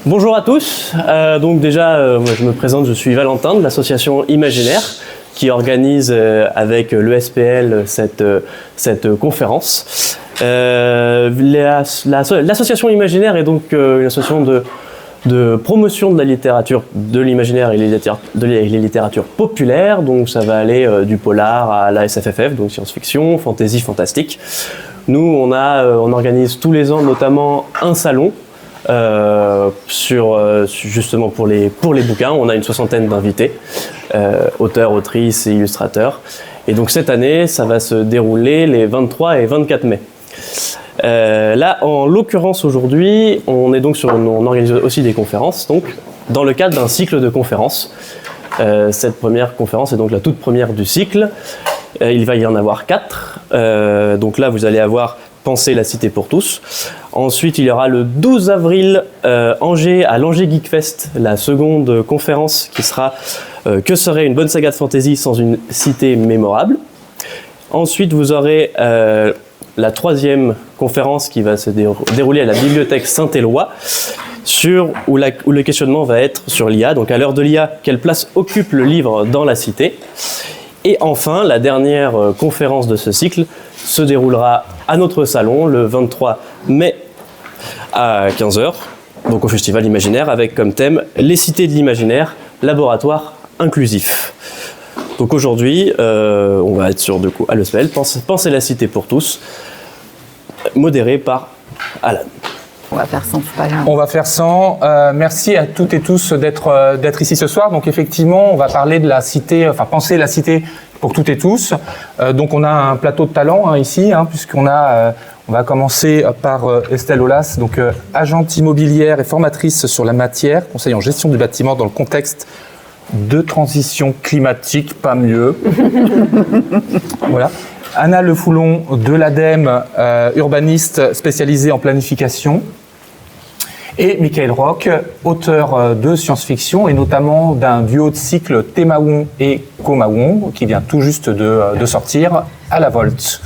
Bonjour à tous. Donc déjà, je me présente, je suis Valentin de l'association Imaginaire qui organise avec l'ESPL cette conférence. L'association Imaginaire est donc une association de promotion de la littérature, de l'imaginaire et les littératures populaires. Donc ça va aller du polar à la SFFF, donc science-fiction, fantasy, fantastique. Nous, on organise tous les ans notamment un salon justement pour les bouquins. On a une 60aine d'invités, auteurs, autrices et illustrateurs. Et donc cette année, ça va se dérouler les 23 et 24 mai. Là, en l'occurrence aujourd'hui, on organise aussi des conférences, donc dans le cadre d'un cycle de conférences. Cette première conférence est donc la toute première du cycle. Il va y en avoir 4. Donc là, vous allez avoir Penser la cité pour tous. Ensuite, il y aura le 12 avril Angers, à l'Angers Geek Fest, la seconde conférence qui sera Que serait une bonne saga de fantasy sans une cité mémorable. Ensuite, vous aurez la troisième conférence qui va se dérouler à la bibliothèque Saint-Éloi, où le questionnement va être sur l'IA. Donc à l'heure de l'IA, quelle place occupe le livre dans la cité? Et enfin, la dernière conférence de ce cycle se déroulera à notre salon le 23 mai à 15h, donc au Festival Imaginaire, avec comme thème Les cités de l'imaginaire, laboratoire inclusif. Donc aujourd'hui, on va être sur à l'ESPL, Penser la cité pour tous, modéré par Alan. On va faire 100, c'est pas grave. On va faire 100. Merci à toutes et tous d'être ici ce soir. Donc effectivement, on va parler de la cité, penser la cité pour toutes et tous. Donc on a un plateau de talent ici, puisqu'on on va commencer par Estelle Aulas, donc agente immobilière et formatrice sur la matière, conseil en gestion du bâtiment dans le contexte de transition climatique, pas mieux. Voilà. Anna Le Foulon de l'ADEME, urbaniste spécialisée en planification. Et Michael Roch, auteur de science-fiction et notamment d'un duo de cycle Témaon et Comaon qui vient tout juste de sortir à la Volte.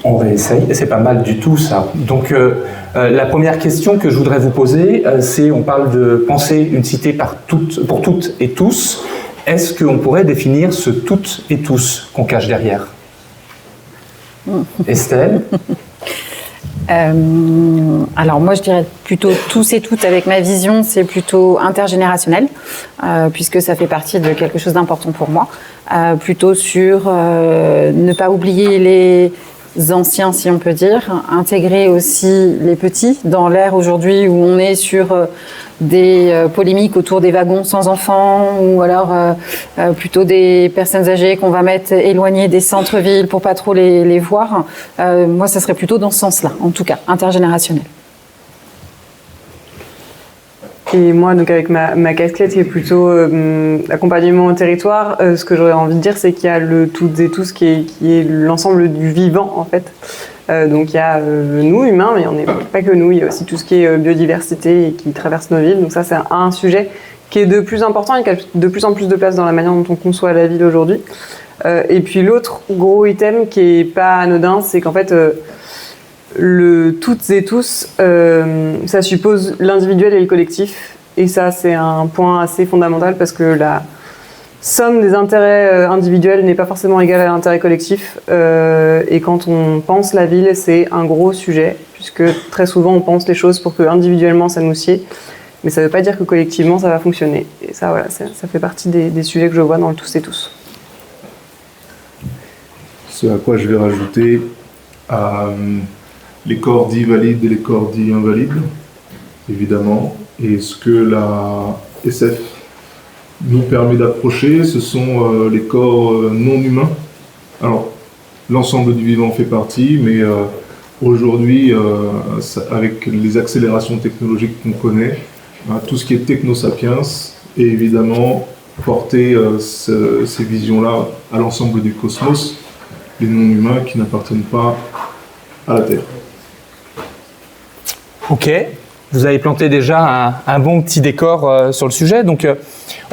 On réessaye, et c'est pas mal du tout ça. Donc la première question que je voudrais vous poser, c'est on parle de penser une cité pour toutes et tous. Est-ce qu'on pourrait définir ce toutes et tous qu'on cache derrière? Estelle? Alors moi je dirais plutôt tous et toutes avec ma vision, c'est plutôt intergénérationnel, puisque ça fait partie de quelque chose d'important pour moi. Plutôt sur ne pas oublier les anciens, si on peut dire, intégrer aussi les petits dans l'ère aujourd'hui où on est sur des polémiques autour des wagons sans enfants ou alors plutôt des personnes âgées qu'on va mettre éloignées des centres-villes pour pas trop les voir. Moi, ça serait plutôt dans ce sens-là, en tout cas, intergénérationnel. Et moi, donc avec ma casquette qui est plutôt accompagnement au territoire, ce que j'aurais envie de dire, c'est qu'il y a le toutes et tous qui est l'ensemble du vivant, en fait. Donc il y a nous, humains, mais on n'est pas que nous, il y a aussi tout ce qui est biodiversité et qui traverse nos villes. Donc ça, c'est un sujet qui est de plus important et qui a de plus en plus de place dans la manière dont on conçoit la ville aujourd'hui. Et puis l'autre gros item qui est pas anodin, c'est qu'en fait, le toutes et tous, ça suppose l'individuel et le collectif. Et ça, c'est un point assez fondamental parce que la somme des intérêts individuels n'est pas forcément égale à l'intérêt collectif. Et quand on pense la ville, c'est un gros sujet, puisque très souvent, on pense les choses pour que individuellement, ça nous sied. Mais ça ne veut pas dire que collectivement, ça va fonctionner. Et ça, voilà, ça fait partie des sujets que je vois dans le tous et tous. Ce à quoi je vais rajouter les corps dits valides et les corps dits invalides, évidemment. Et ce que la SF nous permet d'approcher, ce sont les corps non humains. Alors, l'ensemble du vivant fait partie, mais aujourd'hui, avec les accélérations technologiques qu'on connaît, tout ce qui est technosapiens, et évidemment porter ces visions-là à l'ensemble du cosmos, les non-humains qui n'appartiennent pas à la Terre. Ok, vous avez planté déjà un bon petit décor sur le sujet, donc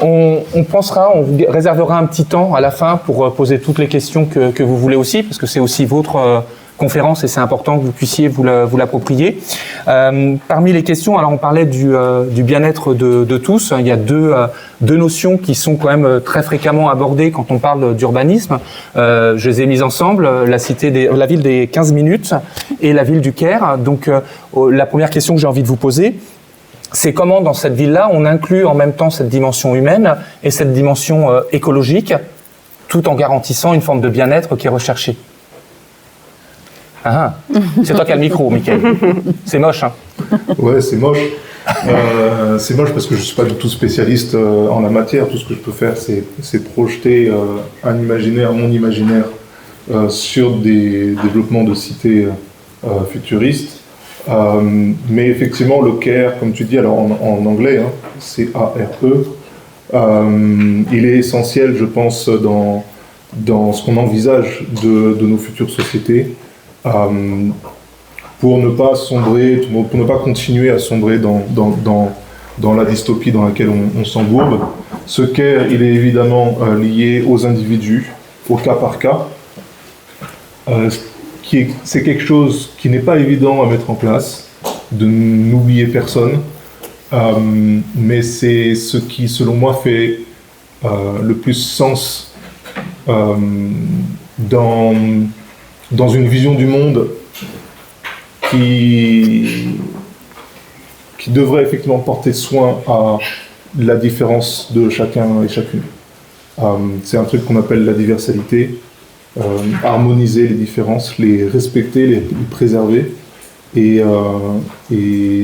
on vous réservera un petit temps à la fin pour poser toutes les questions que vous voulez aussi, parce que c'est aussi votre conférence et c'est important que vous puissiez vous l'approprier. Parmi les questions, alors on parlait du bien-être de tous. Il y a deux notions qui sont quand même très fréquemment abordées quand on parle d'urbanisme. Je les ai mises ensemble, la ville des 15 minutes et la ville du Caire. Donc la première question que j'ai envie de vous poser, c'est comment dans cette ville-là on inclut en même temps cette dimension humaine et cette dimension écologique, tout en garantissant une forme de bien-être qui est recherchée. Ah, c'est toi qui as le micro, Mickaël. C'est moche, hein? Ouais, c'est moche. C'est moche parce que je ne suis pas du tout spécialiste en la matière. Tout ce que je peux faire, c'est projeter un imaginaire, mon imaginaire, sur des développements de cités futuristes. Mais effectivement, le Caire, comme tu dis, alors en anglais, hein, C-A-R-E, il est essentiel, je pense, dans ce qu'on envisage de nos futures sociétés. Pour ne pas sombrer, pour ne pas continuer à sombrer dans la dystopie dans laquelle on s'embourbe. Ce Caire, il est évidemment lié aux individus, au cas par cas. C'est quelque chose qui n'est pas évident à mettre en place, de n'oublier personne, mais c'est ce qui, selon moi, fait le plus sens dans une vision du monde qui devrait effectivement porter soin à la différence de chacun et chacune. C'est un truc qu'on appelle la diversité, harmoniser les différences, les respecter, les préserver. Et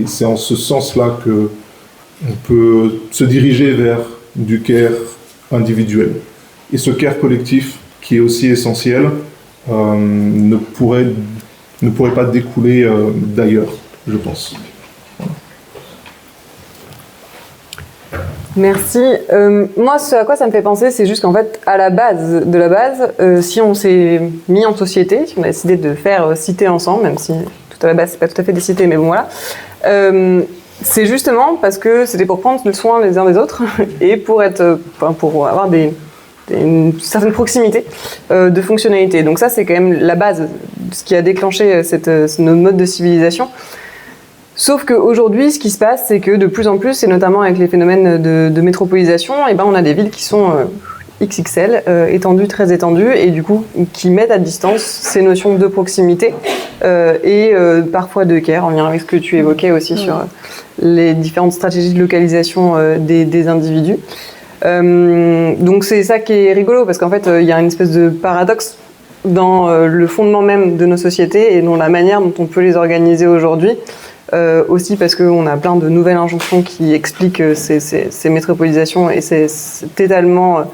c'est en ce sens-là qu'on peut se diriger vers du care individuel. Et ce care collectif, qui est aussi essentiel, ne pourrait pas découler d'ailleurs, je pense. Merci. Moi, ce à quoi ça me fait penser, c'est juste qu'en fait, à la base de la base, si on s'est mis en société, si on a décidé de faire cité ensemble, même si tout à la base, c'est pas tout à fait des cités, mais bon voilà, c'est justement parce que c'était pour prendre soin les uns des autres et pour avoir une certaine proximité de fonctionnalité. Donc ça, c'est quand même la base, ce qui a déclenché nos modes de civilisation. Sauf qu'aujourd'hui, ce qui se passe, c'est que de plus en plus, et notamment avec les phénomènes de métropolisation, on a des villes qui sont XXL, étendues, très étendues, et du coup, qui mettent à distance ces notions de proximité et parfois de care, en lien avec ce que tu évoquais aussi sur les différentes stratégies de localisation des individus. Donc c'est ça qui est rigolo, parce qu'en fait, il y a une espèce de paradoxe dans le fondement même de nos sociétés et dans la manière dont on peut les organiser aujourd'hui. Aussi parce qu'on a plein de nouvelles injonctions qui expliquent ces métropolisations et c'est totalement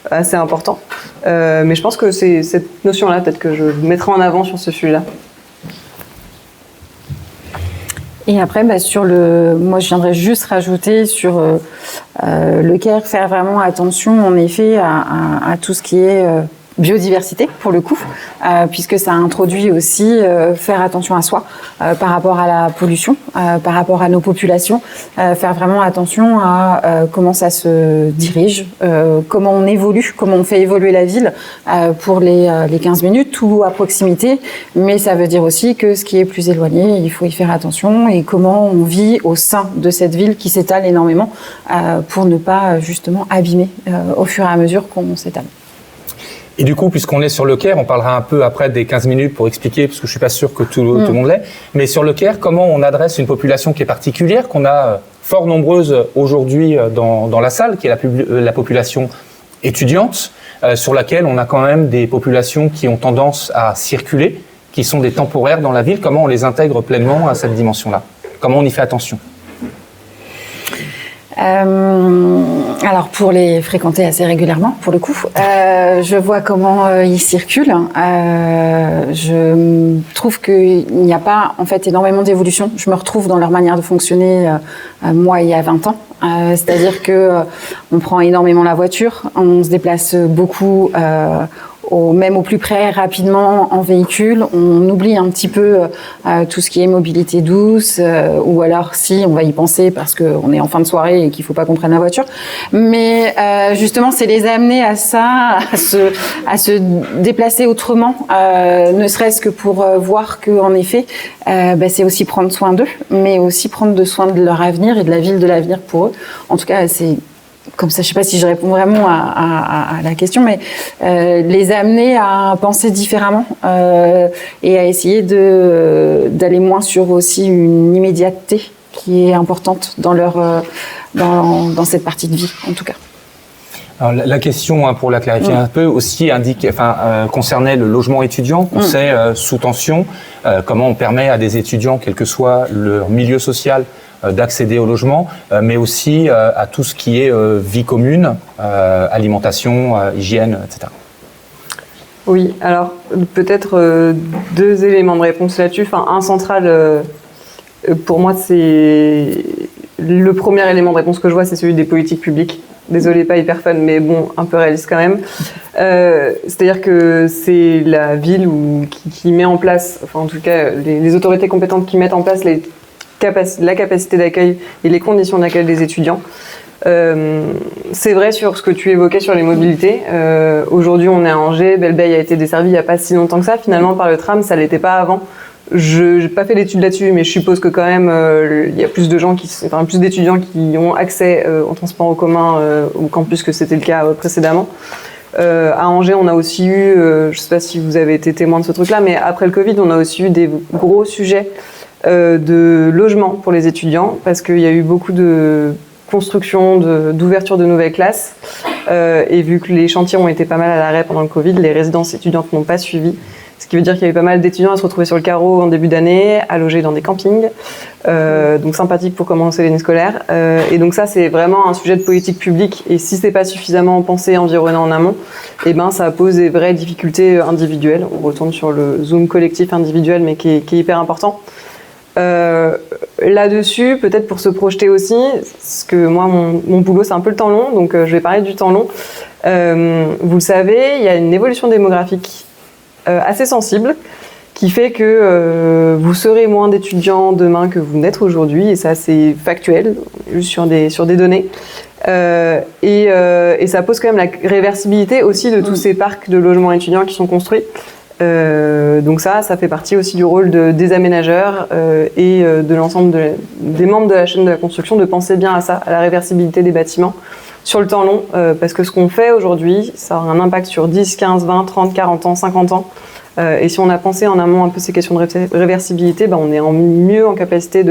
assez important. Mais je pense que c'est cette notion-là peut-être que je mettrai en avant sur ce sujet-là. Et après, moi je viendrais juste rajouter sur le care, faire vraiment attention en effet à tout ce qui est biodiversité pour le coup, puisque ça introduit aussi faire attention à soi par rapport à la pollution, par rapport à nos populations, faire vraiment attention à comment ça se dirige, comment on évolue, comment on fait évoluer la ville pour les 15 minutes ou à proximité, mais ça veut dire aussi que ce qui est plus éloigné, il faut y faire attention et comment on vit au sein de cette ville qui s'étale énormément pour ne pas justement abîmer au fur et à mesure qu'on s'étale. Et du coup, puisqu'on est sur le care, on parlera un peu après des 15 minutes pour expliquer, parce que je suis pas sûr que tout le monde l'ait, mais sur le care, comment on adresse une population qui est particulière, qu'on a fort nombreuse aujourd'hui dans la salle, qui est la population étudiante, sur laquelle on a quand même des populations qui ont tendance à circuler, qui sont des temporaires dans la ville. Comment on les intègre pleinement à cette dimension-là? Comment on y fait attention? Alors pour les fréquenter assez régulièrement, pour le coup, je vois comment ils circulent. Je trouve qu'il n'y a pas en fait énormément d'évolution. Je me retrouve dans leur manière de fonctionner moi il y a 20 ans. C'est-à-dire que on prend énormément la voiture, on se déplace beaucoup même au plus près, rapidement en véhicule. On oublie un petit peu tout ce qui est mobilité douce, ou alors si, on va y penser parce qu'on est en fin de soirée et qu'il ne faut pas qu'on prenne la voiture. Mais justement, c'est les amener à ça, à se déplacer autrement, ne serait-ce que pour voir qu'en effet, c'est aussi prendre soin d'eux, mais aussi prendre soin de leur avenir et de la ville de l'avenir pour eux. En tout cas, c'est comme ça, je ne sais pas si je réponds vraiment à la question, mais les amener à penser différemment et à essayer d'aller moins sur aussi une immédiateté qui est importante dans dans cette partie de vie, en tout cas. Alors, la question, pour la clarifier un peu, aussi concernait le logement étudiant, qu'on sait sous tension. Comment on permet à des étudiants, quel que soit leur milieu social, d'accéder au logement, mais aussi à tout ce qui est vie commune, alimentation, hygiène, etc. Oui, alors peut-être 2 éléments de réponse là-dessus. Enfin, un central, pour moi, c'est le premier élément de réponse que je vois, c'est celui des politiques publiques. Désolée, pas hyper fun, mais bon, un peu réaliste quand même. C'est-à-dire que c'est la ville qui met en place, enfin en tout cas les autorités compétentes qui mettent en place la capacité d'accueil et les conditions d'accueil des étudiants. C'est vrai sur ce que tu évoquais sur les mobilités. Aujourd'hui, on est à Angers, Belle-Beille a été desservie il n'y a pas si longtemps que ça. Finalement, par le tram, ça ne l'était pas avant. Je n'ai pas fait d'études là-dessus, mais je suppose que quand même, il y a plus d'étudiants qui ont accès au transport en commun au campus que c'était le cas précédemment. À Angers, on a aussi eu, je ne sais pas si vous avez été témoin de ce truc-là, mais après le Covid, on a aussi eu des gros sujets de logement pour les étudiants, parce qu'il y a eu beaucoup de construction, d'ouverture de nouvelles classes, et vu que les chantiers ont été pas mal à l'arrêt pendant le Covid, les résidences étudiantes n'ont pas suivi. Ce qui veut dire qu'il y a eu pas mal d'étudiants à se retrouver sur le carreau en début d'année, à loger dans des campings, donc sympathique pour commencer l'année scolaire. Et donc ça, c'est vraiment un sujet de politique publique. Et si c'est pas suffisamment pensé, environné en amont, ça pose des vraies difficultés individuelles. On retourne sur le zoom collectif individuel, mais qui est hyper important. Là-dessus, peut-être pour se projeter aussi, parce que moi, mon boulot, c'est un peu le temps long, donc je vais parler du temps long. Vous le savez, il y a une évolution démographique assez sensible, qui fait que vous serez moins d'étudiants demain que vous n'êtes aujourd'hui, et ça c'est factuel, juste sur des données. Et ça pose quand même la réversibilité aussi de tous ces parcs de logements étudiants qui sont construits. Donc ça fait partie aussi du rôle des aménageurs et de l'ensemble des membres de la chaîne de la construction de penser bien à ça, à la réversibilité des bâtiments sur le temps long, parce que ce qu'on fait aujourd'hui, ça aura un impact sur 10, 15, 20, 30, 40 ans, 50 ans. Et si on a pensé en amont un peu ces questions de réversibilité, on est mieux en capacité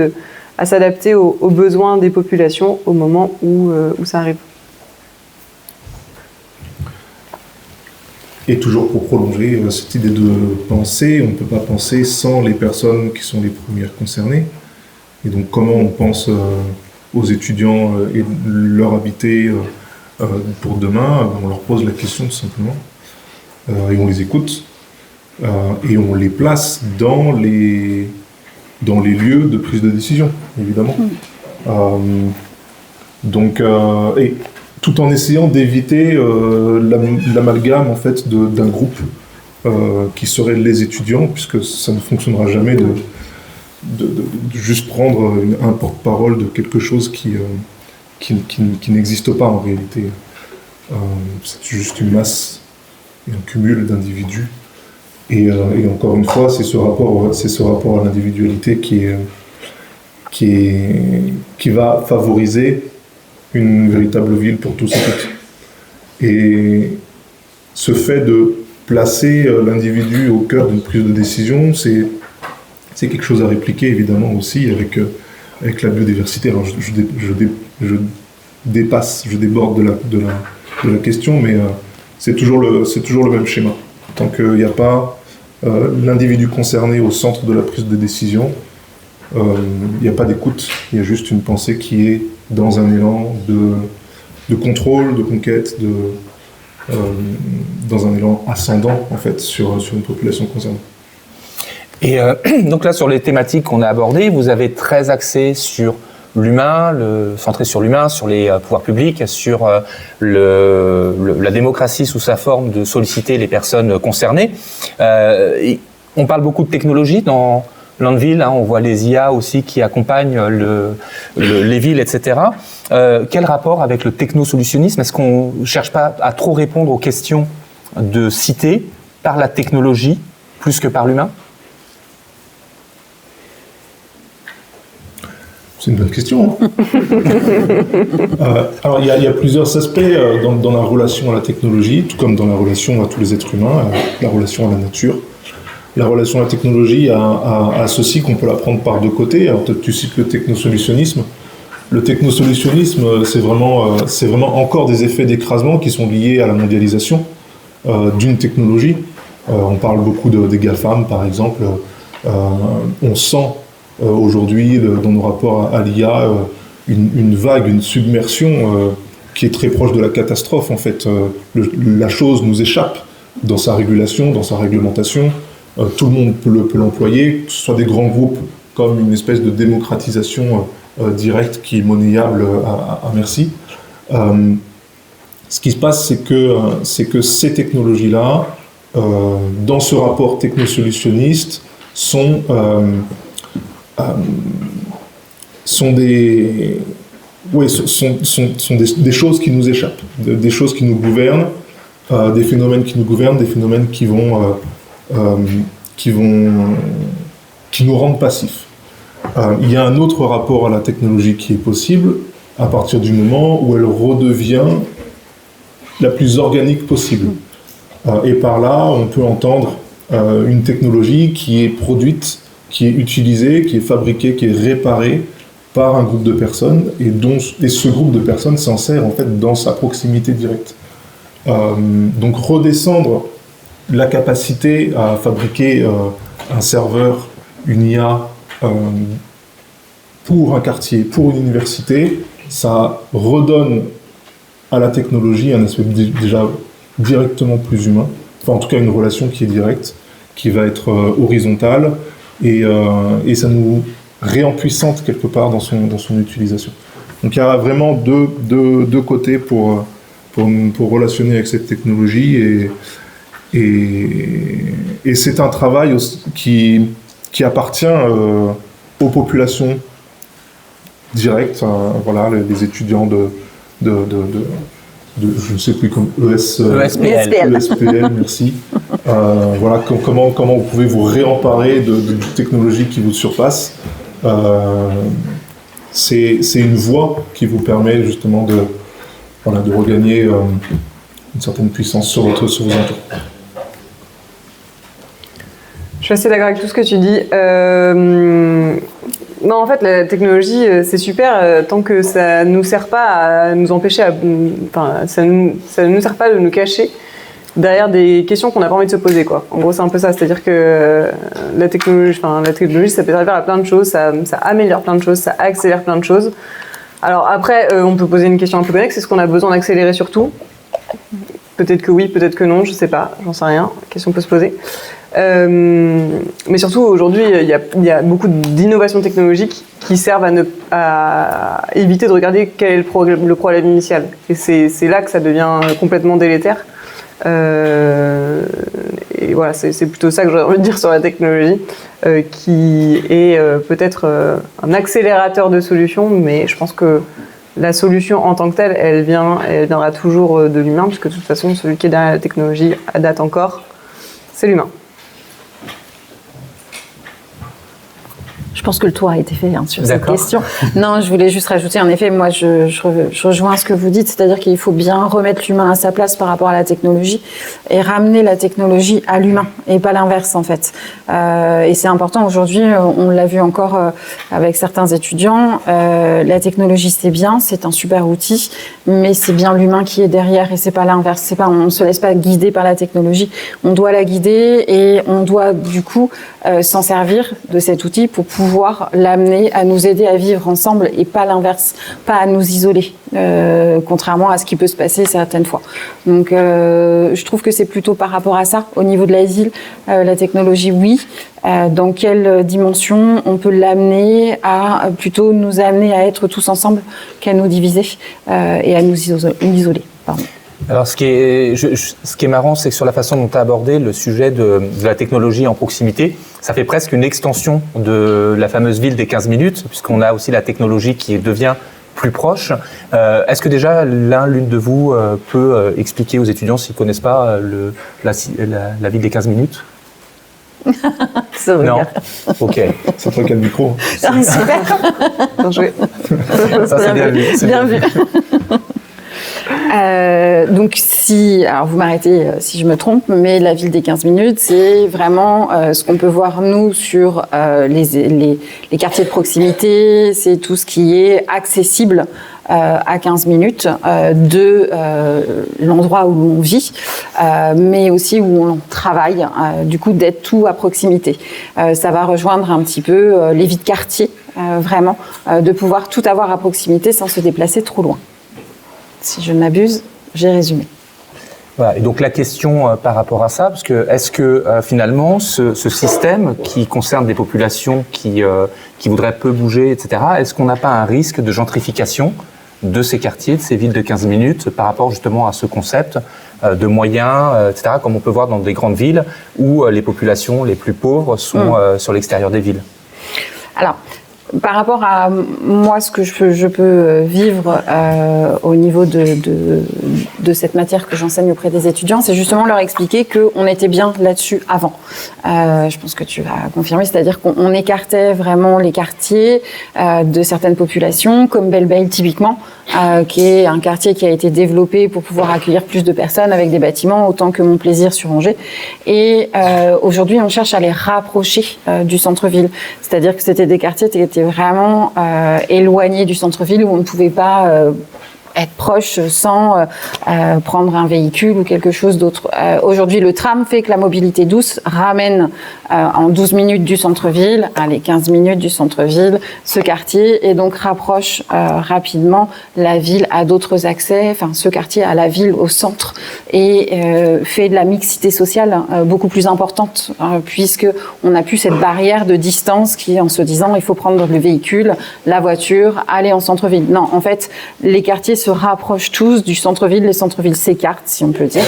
à s'adapter aux besoins des populations au moment où ça arrive. Et toujours pour prolonger cette idée de penser, on ne peut pas penser sans les personnes qui sont les premières concernées. Et donc comment on pense aux étudiants et leur habiter pour demain, on leur pose la question tout simplement. Et on les écoute. Et on les place dans les lieux de prise de décision, évidemment. Et tout en essayant d'éviter l'amalgame en fait d'un groupe qui serait les étudiants, puisque ça ne fonctionnera jamais de juste prendre un porte-parole de quelque chose qui n'existe pas en réalité. C'est juste une masse et un cumul d'individus. Et encore une fois, c'est ce rapport à l'individualité qui va favoriser une véritable ville pour tous et toutes. Et ce fait de placer l'individu au cœur d'une prise de décision, c'est quelque chose à répliquer évidemment aussi avec la biodiversité. Alors je déborde de la question, mais c'est toujours le même schéma. Tant qu'il n'y a pas l'individu concerné au centre de la prise de décision, il n'y a pas d'écoute, il y a juste une pensée qui est dans un élan de contrôle, de conquête, dans un élan ascendant en fait sur une population concernée. Et donc là, sur les thématiques qu'on a abordées, vous avez très axé sur l'humain, centré sur l'humain, sur les pouvoirs publics, sur la démocratie sous sa forme de solliciter les personnes concernées. On parle beaucoup de technologie dans Landville, on voit les IA aussi qui accompagnent les villes, etc. Quel rapport avec le technosolutionnisme? Est-ce qu'on ne cherche pas à trop répondre aux questions de cité par la technologie plus que par l'humain? C'est une bonne question. Alors, il y a plusieurs aspects dans la relation à la technologie, tout comme dans la relation à tous les êtres humains, la relation à la nature. La relation à la technologie a ceci qu'on peut la prendre par deux côtés. Alors, tu cites le technosolutionnisme. Le technosolutionnisme, c'est vraiment encore des effets d'écrasement qui sont liés à la mondialisation d'une technologie. On parle beaucoup des GAFAM, par exemple. On sent aujourd'hui, dans nos rapports à l'IA, une vague, une submersion qui est très proche de la catastrophe, en fait. La chose nous échappe dans sa régulation, dans sa réglementation. Tout le monde peut l'employer, que ce soit des grands groupes comme une espèce de démocratisation directe qui est monnayable à merci. Ce qui se passe, c'est que ces technologies-là, dans ce rapport technosolutionniste, sont des choses qui nous échappent, des choses qui nous gouvernent, des phénomènes qui nous gouvernent, des phénomènes qui nous rendent passifs. Il y a un autre rapport à la technologie qui est possible à partir du moment où elle redevient la plus organique possible. Et par là, on peut entendre une technologie qui est produite, qui est utilisée, qui est fabriquée, qui est réparée par un groupe de personnes et ce groupe de personnes s'en sert en fait dans sa proximité directe. Donc redescendre la capacité à fabriquer un serveur, une IA pour un quartier, pour une université, ça redonne à la technologie un aspect déjà directement plus humain, enfin en tout cas une relation qui est directe, qui va être horizontale et ça nous réempuissante quelque part dans son utilisation. Donc il y a vraiment deux côtés pour relationner avec cette technologie et c'est un travail aussi qui appartient aux populations directes, voilà, les étudiants de je ne sais plus comme ESPL, merci. Voilà, comment vous pouvez vous réemparer de technologies qui vous surpassent. C'est une voie qui vous permet justement de regagner une certaine puissance sur vos entours. Je suis assez d'accord avec tout ce que tu dis. Non, en fait, la technologie, c'est super tant que ça nous sert pas à nous empêcher, ça ne nous sert pas de nous cacher derrière des questions qu'on n'a pas envie de se poser, quoi. En gros, c'est un peu ça, c'est-à-dire que la technologie, ça peut servir à plein de choses, ça améliore plein de choses, ça accélère plein de choses. Alors après, on peut poser une question un peu connexe, est-ce qu'on a besoin d'accélérer sur tout ? Peut-être que oui, peut-être que non, je sais pas, j'en sais rien, la question peut se poser. Mais surtout, aujourd'hui, il y a beaucoup d'innovations technologiques qui servent à éviter de regarder quel est le problème initial. Et c'est là que ça devient complètement délétère. Et voilà, c'est plutôt ça que j'aurais envie de dire sur la technologie, qui est peut-être un accélérateur de solutions, mais je pense que la solution en tant que telle, elle viendra toujours de l'humain, puisque de toute façon, celui qui est derrière la technologie, à date encore, c'est l'humain. Je pense que le tour a été fait sur cette question. Non, je voulais juste rajouter, en effet, moi je rejoins ce que vous dites, c'est-à-dire qu'il faut bien remettre l'humain à sa place par rapport à la technologie et ramener la technologie à l'humain et pas l'inverse en fait. Et c'est important aujourd'hui, on l'a vu encore avec certains étudiants, la technologie c'est bien, c'est un super outil, mais c'est bien l'humain qui est derrière et c'est pas l'inverse. On ne se laisse pas guider par la technologie, on doit la guider et on doit du coup s'en servir de cet outil pour pouvoir l'amener à nous aider à vivre ensemble et pas l'inverse, pas à nous isoler, contrairement à ce qui peut se passer certaines fois. Donc je trouve que c'est plutôt par rapport à ça, au niveau de l'asile, la technologie oui, dans quelle dimension on peut l'amener à plutôt nous amener à être tous ensemble qu'à nous diviser et à nous isoler. Pardon. Alors, ce qui est marrant, c'est que sur la façon dont tu as abordé le sujet de la technologie en proximité, ça fait presque une extension de la fameuse ville des 15 minutes, puisqu'on a aussi la technologie qui devient plus proche. Est-ce que déjà l'une de vous peut expliquer aux étudiants s'ils ne connaissent pas la ville des 15 minutes? Non. Ok. C'est toi qui as le micro. Ah, super. Bien joué. Ça, c'est bien vu. Bien vu. Donc alors vous m'arrêtez si je me trompe, mais la ville des 15 minutes, c'est vraiment ce qu'on peut voir nous sur les quartiers de proximité, c'est tout ce qui est accessible à 15 minutes de l'endroit où on vit, mais aussi où on travaille, du coup d'être tout à proximité. Ça va rejoindre un petit peu les vies de quartier, vraiment, de pouvoir tout avoir à proximité sans se déplacer trop loin. Si je ne m'abuse, j'ai résumé. Voilà, et donc la question par rapport à ça, parce que est-ce que finalement ce système qui concerne des populations qui voudraient peu bouger, etc., est-ce qu'on n'a pas un risque de gentrification de ces quartiers, de ces villes de 15 minutes par rapport justement à ce concept de moyens, etc., comme on peut voir dans des grandes villes où les populations les plus pauvres sont sur l'extérieur des villes? Alors, par rapport à moi, ce que je peux vivre au niveau de cette matière que j'enseigne auprès des étudiants, c'est justement leur expliquer qu'on était bien là-dessus avant. Je pense que tu vas confirmer, c'est-à-dire qu'on écartait vraiment les quartiers de certaines populations, comme Belle-Bail typiquement, qui est un quartier qui a été développé pour pouvoir accueillir plus de personnes avec des bâtiments, autant que Montplaisir sur Angers. Et aujourd'hui, on cherche à les rapprocher du centre-ville. C'est-à-dire que c'était des quartiers qui étaient vraiment éloignés du centre-ville où on ne pouvait pas être proche sans prendre un véhicule ou quelque chose d'autre. Aujourd'hui, le tram fait que la mobilité douce ramène en 12 minutes du centre-ville, allez, 15 minutes du centre-ville, ce quartier, et donc rapproche rapidement la ville à d'autres accès, enfin ce quartier à la ville, au centre, et fait de la mixité sociale beaucoup plus importante, puisque on n'a plus cette barrière de distance qui, en se disant, il faut prendre le véhicule, la voiture, aller en centre-ville. Non, en fait, les quartiers se rapprochent tous du centre-ville, les centres-villes s'écartent, si on peut dire,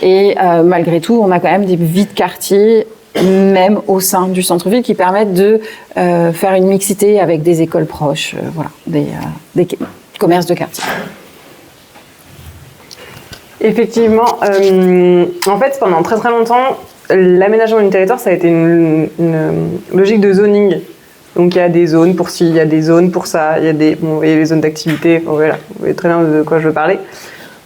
et malgré tout, on a quand même des vies de quartier, même au sein du centre-ville, qui permettent de faire une mixité avec des écoles proches, voilà, des commerces de quartier. Effectivement, en fait, pendant très très longtemps, l'aménagement du territoire, ça a été une logique de zoning. Donc il y a des zones pour ci, il y a des zones pour ça, il y a les zones d'activité, voilà, vous voyez très bien de quoi je veux parler.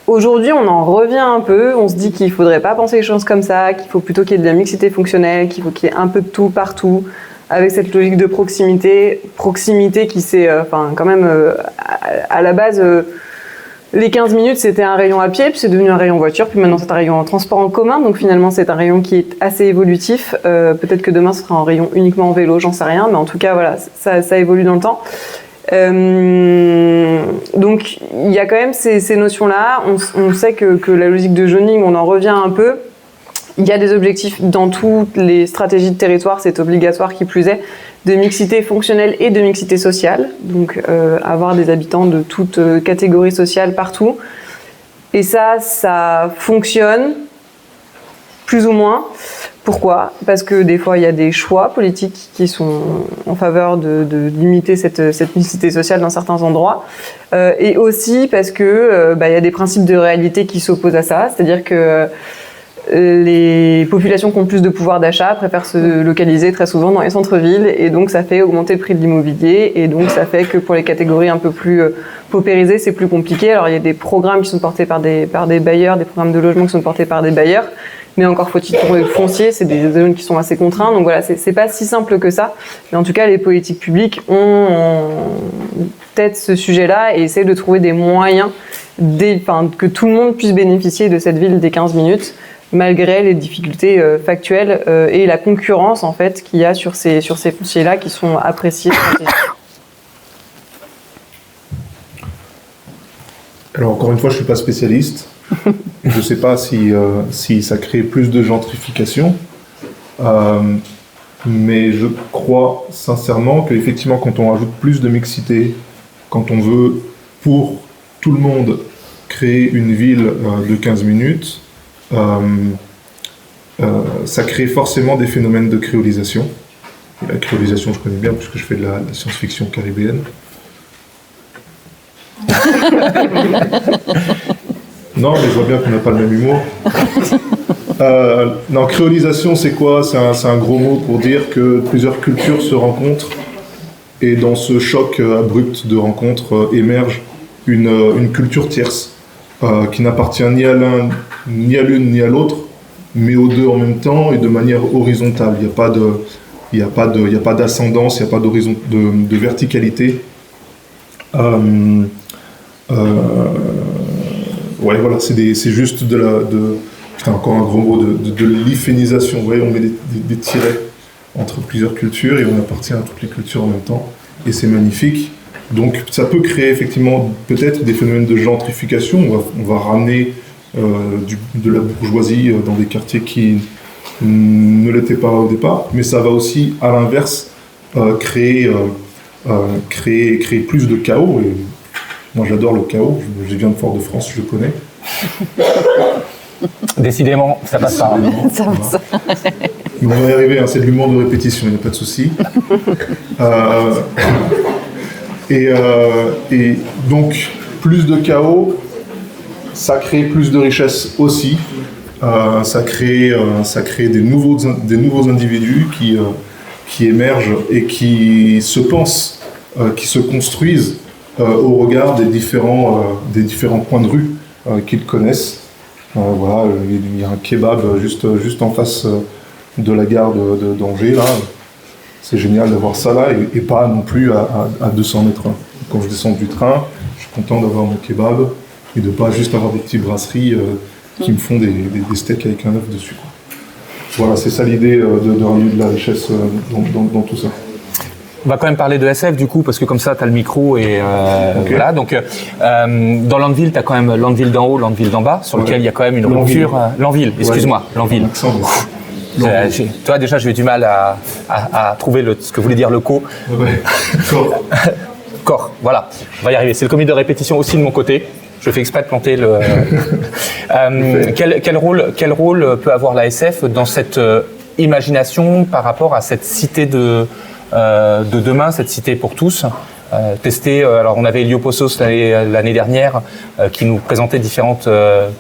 Aujourd'hui, on en revient un peu, on se dit qu'il ne faudrait pas penser les choses comme ça, qu'il faut plutôt qu'il y ait de la mixité fonctionnelle, qu'il faut qu'il y ait un peu de tout partout, avec cette logique de proximité qui s'est, quand même, à la base, les 15 minutes, c'était un rayon à pied, puis c'est devenu un rayon voiture, puis maintenant c'est un rayon en transport en commun, donc finalement c'est un rayon qui est assez évolutif. Peut-être que demain ce sera un rayon uniquement en vélo, j'en sais rien, mais en tout cas voilà, ça évolue dans le temps. Donc il y a quand même ces notions-là. On sait que la logique de zoning, on en revient un peu. Il y a des objectifs dans toutes les stratégies de territoire, c'est obligatoire qui plus est, de mixité fonctionnelle et de mixité sociale. Donc avoir des habitants de toutes catégories sociales partout. Et ça fonctionne, plus ou moins. Pourquoi ? Parce que des fois, il y a des choix politiques qui sont en faveur de limiter cette mixité sociale dans certains endroits. Et aussi parce que y a des principes de réalité qui s'opposent à ça. C'est-à-dire que les populations qui ont plus de pouvoir d'achat préfèrent se localiser très souvent dans les centres-villes, et donc ça fait augmenter le prix de l'immobilier, et donc ça fait que pour les catégories un peu plus paupérisées, c'est plus compliqué. Alors il y a des programmes qui sont portés par des bailleurs, des programmes de logement qui sont portés par des bailleurs, mais encore faut-il trouver le foncier, c'est des zones qui sont assez contraintes, donc voilà, c'est pas si simple que ça. Mais en tout cas, les politiques publiques ont en tête ce sujet-là et essaient de trouver des moyens que tout le monde puisse bénéficier de cette ville des 15 minutes, malgré les difficultés factuelles et la concurrence en fait qu'il y a sur ces fonciers-là qui sont appréciés. Alors encore une fois, je ne suis pas spécialiste. Je ne sais pas si ça crée plus de gentrification. mais je crois sincèrement qu'effectivement, quand on rajoute plus de mixité, quand on veut, pour tout le monde, créer une ville de 15 minutes, ça crée forcément des phénomènes de créolisation. Et la créolisation, je connais bien puisque je fais de la science-fiction caribéenne. Non, mais je vois bien qu'on n'a pas le même humour. Non, créolisation, c'est quoi? C'est un gros mot pour dire que plusieurs cultures se rencontrent et dans ce choc abrupt de rencontre émerge une culture tierce qui n'appartient ni à l'un, ni à l'une, ni à l'autre, mais aux deux en même temps et de manière horizontale. Il n'y a pas d'ascendance, il n'y a pas de verticalité. Ouais, voilà, c'est juste putain, encore un gros mot, de l'hyphénisation. Vous voyez, on met des tirets entre plusieurs cultures et on appartient à toutes les cultures en même temps. Et c'est magnifique. Donc ça peut créer effectivement peut-être des phénomènes de gentrification. On va ramener de la bourgeoisie dans des quartiers qui ne l'étaient pas au départ. Mais ça va aussi, à l'inverse, créer plus de chaos. Et moi j'adore le chaos. Je viens de Fort-de-France, je le connais. Décidément, ça passe pas. Ça va, ça. Mais on va y arriver, hein, c'est de l'humour de répétition, il n'y a pas de souci. Et donc, plus de chaos, ça crée plus de richesse aussi. Ça crée des nouveaux individus qui émergent et qui se pensent, qui se construisent au regard des différents points de rue qu'ils connaissent. Voilà, il y a un kebab juste en face de la gare d'Angers, là. C'est génial d'avoir ça là, et pas non plus à 200 mètres. Quand je descends du train, je suis content d'avoir mon kebab et de pas juste avoir des petites brasseries qui me font des steaks avec un œuf dessus. Voilà, c'est ça l'idée de ramener de la richesse dans tout ça. On va quand même parler de SF du coup, parce que comme ça, tu as le micro et Okay. voilà. Donc, dans Landville, tu as quand même Landville d'en haut, Landville d'en bas, sur lequel il y a quand même une rupture. Landville, excuse-moi, Landville. Toi, déjà, j'ai eu du mal à trouver ce que voulait dire le co. Ouais. Corps, voilà. On va y arriver. C'est le comité de répétition aussi de mon côté. Je fais exprès de planter le. Quel rôle peut avoir la SF dans cette imagination par rapport à cette cité de demain, cette cité pour tous, alors on avait Elio Possos l'année dernière qui nous présentait différentes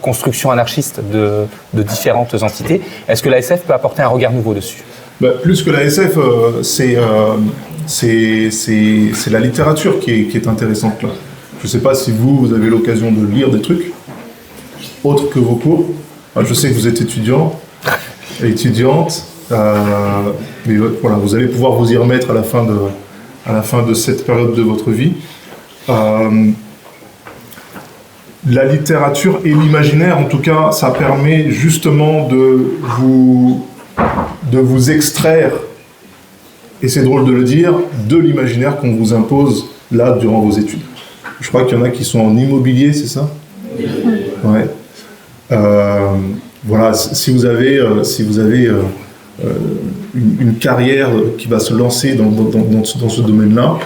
constructions anarchistes de différentes entités. Est-ce que la SF peut apporter un regard nouveau dessus? Plus que la SF, c'est la littérature qui est intéressante là. Je ne sais pas si vous avez l'occasion de lire des trucs autres que vos cours. Je sais que vous êtes étudiant et étudiante. Mais voilà, vous allez pouvoir vous y remettre à la fin de cette période de votre vie. La littérature et l'imaginaire, en tout cas, ça permet justement de vous extraire, et c'est drôle de le dire, de l'imaginaire qu'on vous impose là durant vos études. Je crois qu'il y en a qui sont en immobilier, c'est ça? Ouais. Voilà, si vous avez une carrière qui va se lancer dans ce domaine-là,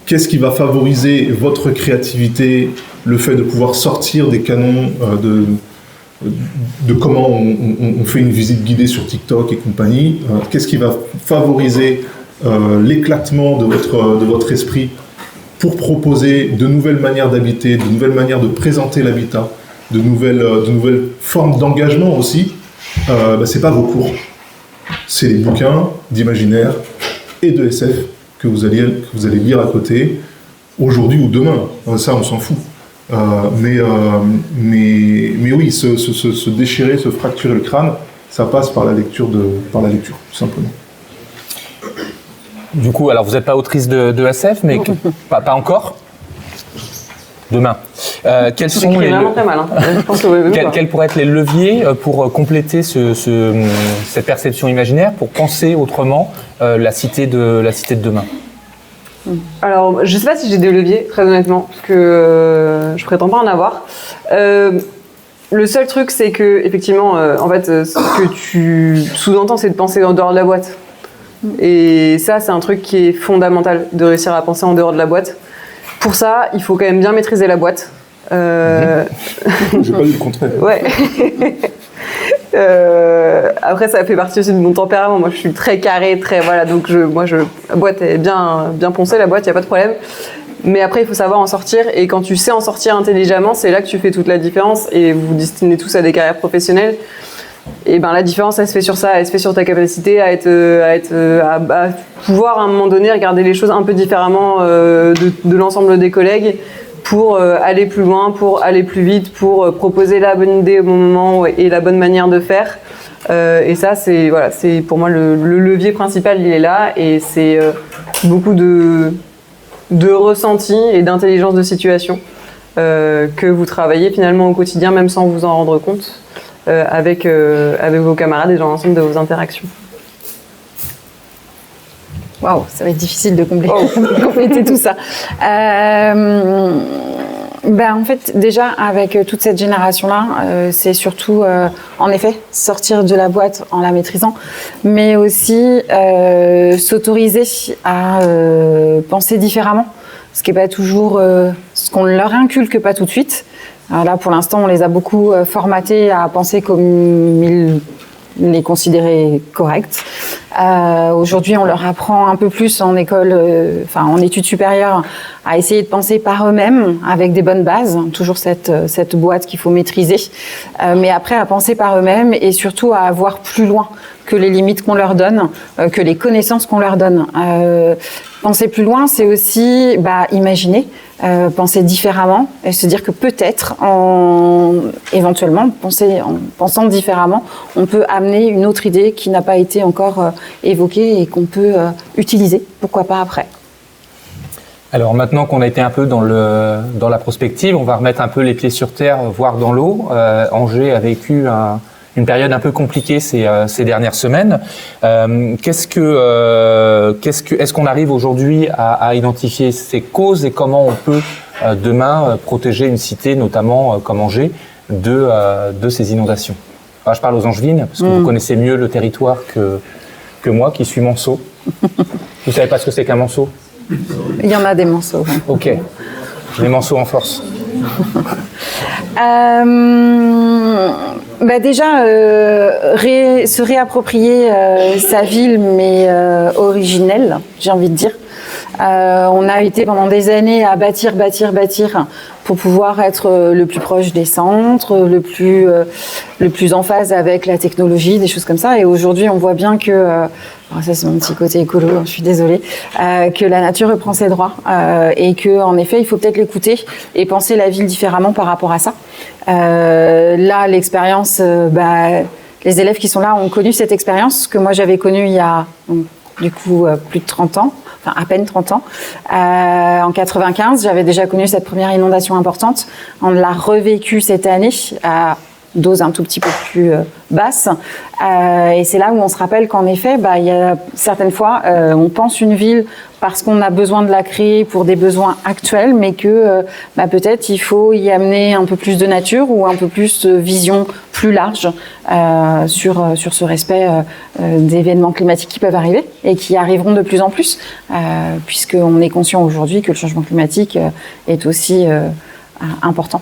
qu'est-ce qui va favoriser votre créativité, le fait de pouvoir sortir des canons de comment on fait une visite guidée sur TikTok et compagnie, qu'est-ce qui va favoriser l'éclatement de votre esprit pour proposer de nouvelles manières d'habiter, de nouvelles manières de présenter l'habitat, de nouvelles formes d'engagement aussi, c'est pas vos cours. C'est les bouquins d'imaginaire et de SF que vous allez lire à côté, aujourd'hui ou demain. Ça, on s'en fout. Mais oui, se déchirer, se fracturer le crâne, ça passe par la lecture, tout simplement. Du coup, alors vous n'êtes pas autrice de SF, mais pas encore. Demain. Quels sont vraiment très mal. Hein. Je pense que quels pourraient être les leviers pour compléter cette perception imaginaire, pour penser autrement la cité de demain? Alors, je ne sais pas si j'ai des leviers, très honnêtement, parce que je prétends pas en avoir. Le seul truc, c'est que, effectivement, en fait, ce que tu sous-entends, c'est de penser en dehors de la boîte. Et ça, c'est un truc qui est fondamental, de réussir à penser en dehors de la boîte. Pour ça, il faut quand même bien maîtriser la boîte. J'ai pas dit le contraire. Ouais. Après, ça fait partie aussi de mon tempérament. Moi, je suis très carré, voilà. Donc, la boîte est bien poncée, la boîte, il n'y a pas de problème. Mais après, il faut savoir en sortir. Et quand tu sais en sortir intelligemment, c'est là que tu fais toute la différence. Et vous vous destinez tous à des carrières professionnelles. Et ben, la différence, elle se fait sur ça. Elle se fait sur ta capacité à pouvoir, à un moment donné, regarder les choses un peu différemment de l'ensemble des collègues pour aller plus loin, pour aller plus vite, pour proposer la bonne idée au bon moment et la bonne manière de faire. Et ça, c'est pour moi le levier principal, il est là. Et c'est beaucoup de ressenti et d'intelligence de situation que vous travaillez finalement au quotidien, même sans vous en rendre compte, avec vos camarades et dans l'ensemble de vos interactions. Waouh, ça va être difficile de compléter tout ça. En fait, déjà, avec toute cette génération-là, c'est surtout, en effet, sortir de la boîte en la maîtrisant, mais aussi s'autoriser à penser différemment, ce qui n'est pas toujours ce qu'on leur inculque pas tout de suite. Là, pour l'instant, on les a beaucoup formatés à penser comme ils les considérer corrects. Aujourd'hui, on leur apprend un peu plus en école, en études supérieures, à essayer de penser par eux-mêmes avec des bonnes bases. Toujours cette boîte qu'il faut maîtriser. Mais après, à penser par eux-mêmes et surtout à voir plus loin que les limites qu'on leur donne, que les connaissances qu'on leur donne. Penser plus loin, c'est aussi imaginer, penser différemment et se dire que peut-être, éventuellement, en pensant différemment, on peut amener une autre idée qui n'a pas été encore évoquée et qu'on peut utiliser, pourquoi pas après. Alors maintenant qu'on a été un peu dans la prospective, on va remettre un peu les pieds sur terre, voire dans l'eau. Angers a vécu une période un peu compliquée ces dernières semaines. Est-ce qu'on arrive aujourd'hui à identifier ces causes et comment on peut demain protéger une cité, notamment comme Angers, de ces inondations? Alors, je parle aux Angevines, parce que vous connaissez mieux le territoire que moi, qui suis manceau. Vous savez pas ce que c'est qu'un manceau? Il y en a des manceaux. Ouais. Ok, les manceaux en force. Déjà, se réapproprier sa ville, mais originelle, j'ai envie de dire. On a été pendant des années à bâtir pour pouvoir être le plus proche des centres, le plus en phase avec la technologie, des choses comme ça. Et aujourd'hui, on voit bien que, ça c'est mon petit côté écolo, je suis désolée, que la nature reprend ses droits et que, en effet, il faut peut-être l'écouter et penser la ville différemment par rapport à ça. Là, l'expérience, les élèves qui sont là ont connu cette expérience que moi j'avais connue il y a plus de 30 ans. Enfin, à peine 30 ans. En 95, j'avais déjà connu cette première inondation importante. On l'a revécue cette année à dose un tout petit peu plus basse. Et c'est là où on se rappelle qu'en effet, il y a certaines fois, on pense une ville parce qu'on a besoin de la créer pour des besoins actuels, mais que peut-être il faut y amener un peu plus de nature ou un peu plus de vision plus large sur ce respect d'événements climatiques qui peuvent arriver et qui arriveront de plus en plus, puisqu'on est conscient aujourd'hui que le changement climatique est aussi important.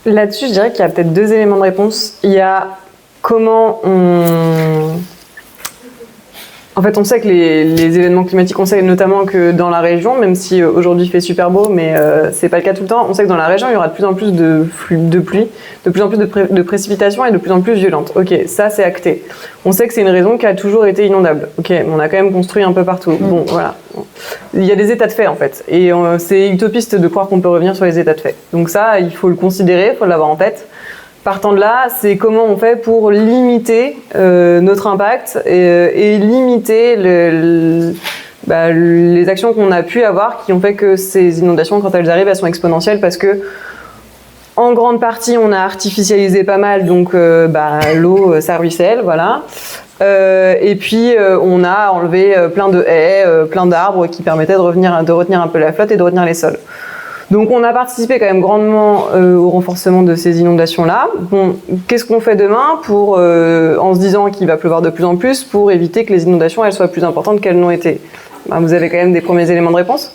Là-dessus, je dirais qu'il y a peut-être deux éléments de réponse. Il y a comment En fait, on sait que les événements climatiques, on sait notamment que dans la région, même si aujourd'hui il fait super beau, mais c'est pas le cas tout le temps, on sait que dans la région, il y aura de plus en plus de flux de pluie, de plus en plus de précipitations et de plus en plus violentes. Ok, ça c'est acté. On sait que c'est une région qui a toujours été inondable. Ok, on a quand même construit un peu partout. Bon, voilà. Il y a des états de fait en fait. Et c'est utopiste de croire qu'on peut revenir sur les états de fait. Donc ça, il faut le considérer, il faut l'avoir en tête. Partant de là, c'est comment on fait pour limiter notre impact et limiter les actions qu'on a pu avoir qui ont fait que ces inondations, quand elles arrivent, elles sont exponentielles parce que en grande partie, on a artificialisé pas mal, donc l'eau, ça ruisselle, voilà. Et puis, on a enlevé plein de haies, plein d'arbres qui permettaient de retenir un peu la flotte et de retenir les sols. Donc on a participé quand même grandement au renforcement de ces inondations-là. Bon, qu'est-ce qu'on fait demain pour, en se disant qu'il va pleuvoir de plus en plus, pour éviter que les inondations elles soient plus importantes qu'elles n'ont été? Vous avez quand même des premiers éléments de réponse.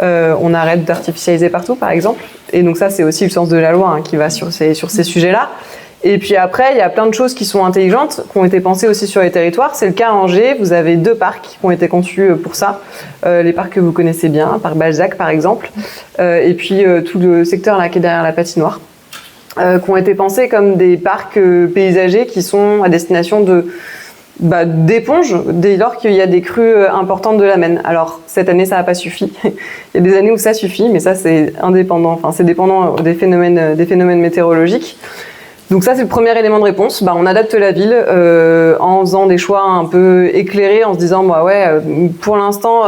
On arrête d'artificialiser partout, par exemple. Et donc ça, c'est aussi le sens de la loi qui va sur ces sujets-là. Et puis après, il y a plein de choses qui sont intelligentes, qui ont été pensées aussi sur les territoires. C'est le cas à Angers. Vous avez 2 parcs qui ont été conçus pour ça. Les parcs que vous connaissez bien, Parc Balzac par exemple, et puis tout le secteur là qui est derrière la patinoire, qui ont été pensés comme des parcs paysagers qui sont à destination d'éponge dès lors qu'il y a des crues importantes de la Maine. Alors cette année ça n'a pas suffi. Il y a des années où ça suffit, mais ça c'est indépendant. Enfin c'est dépendant des phénomènes météorologiques. Donc ça c'est le premier élément de réponse. On adapte la ville en faisant des choix un peu éclairés, en se disant pour l'instant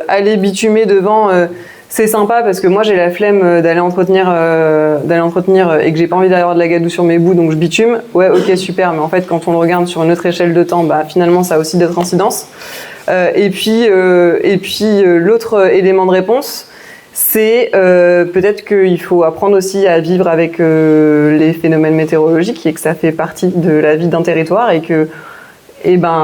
aller bitumer devant c'est sympa parce que moi j'ai la flemme d'aller entretenir et que j'ai pas envie d'avoir de la gadoue sur mes bouts, donc je bitume. Ouais, ok, super, mais en fait quand on le regarde sur une autre échelle de temps, finalement ça a aussi d'autres incidences. Et puis l'autre élément de réponse, c'est peut-être qu'il faut apprendre aussi à vivre avec les phénomènes météorologiques et que ça fait partie de la vie d'un territoire et que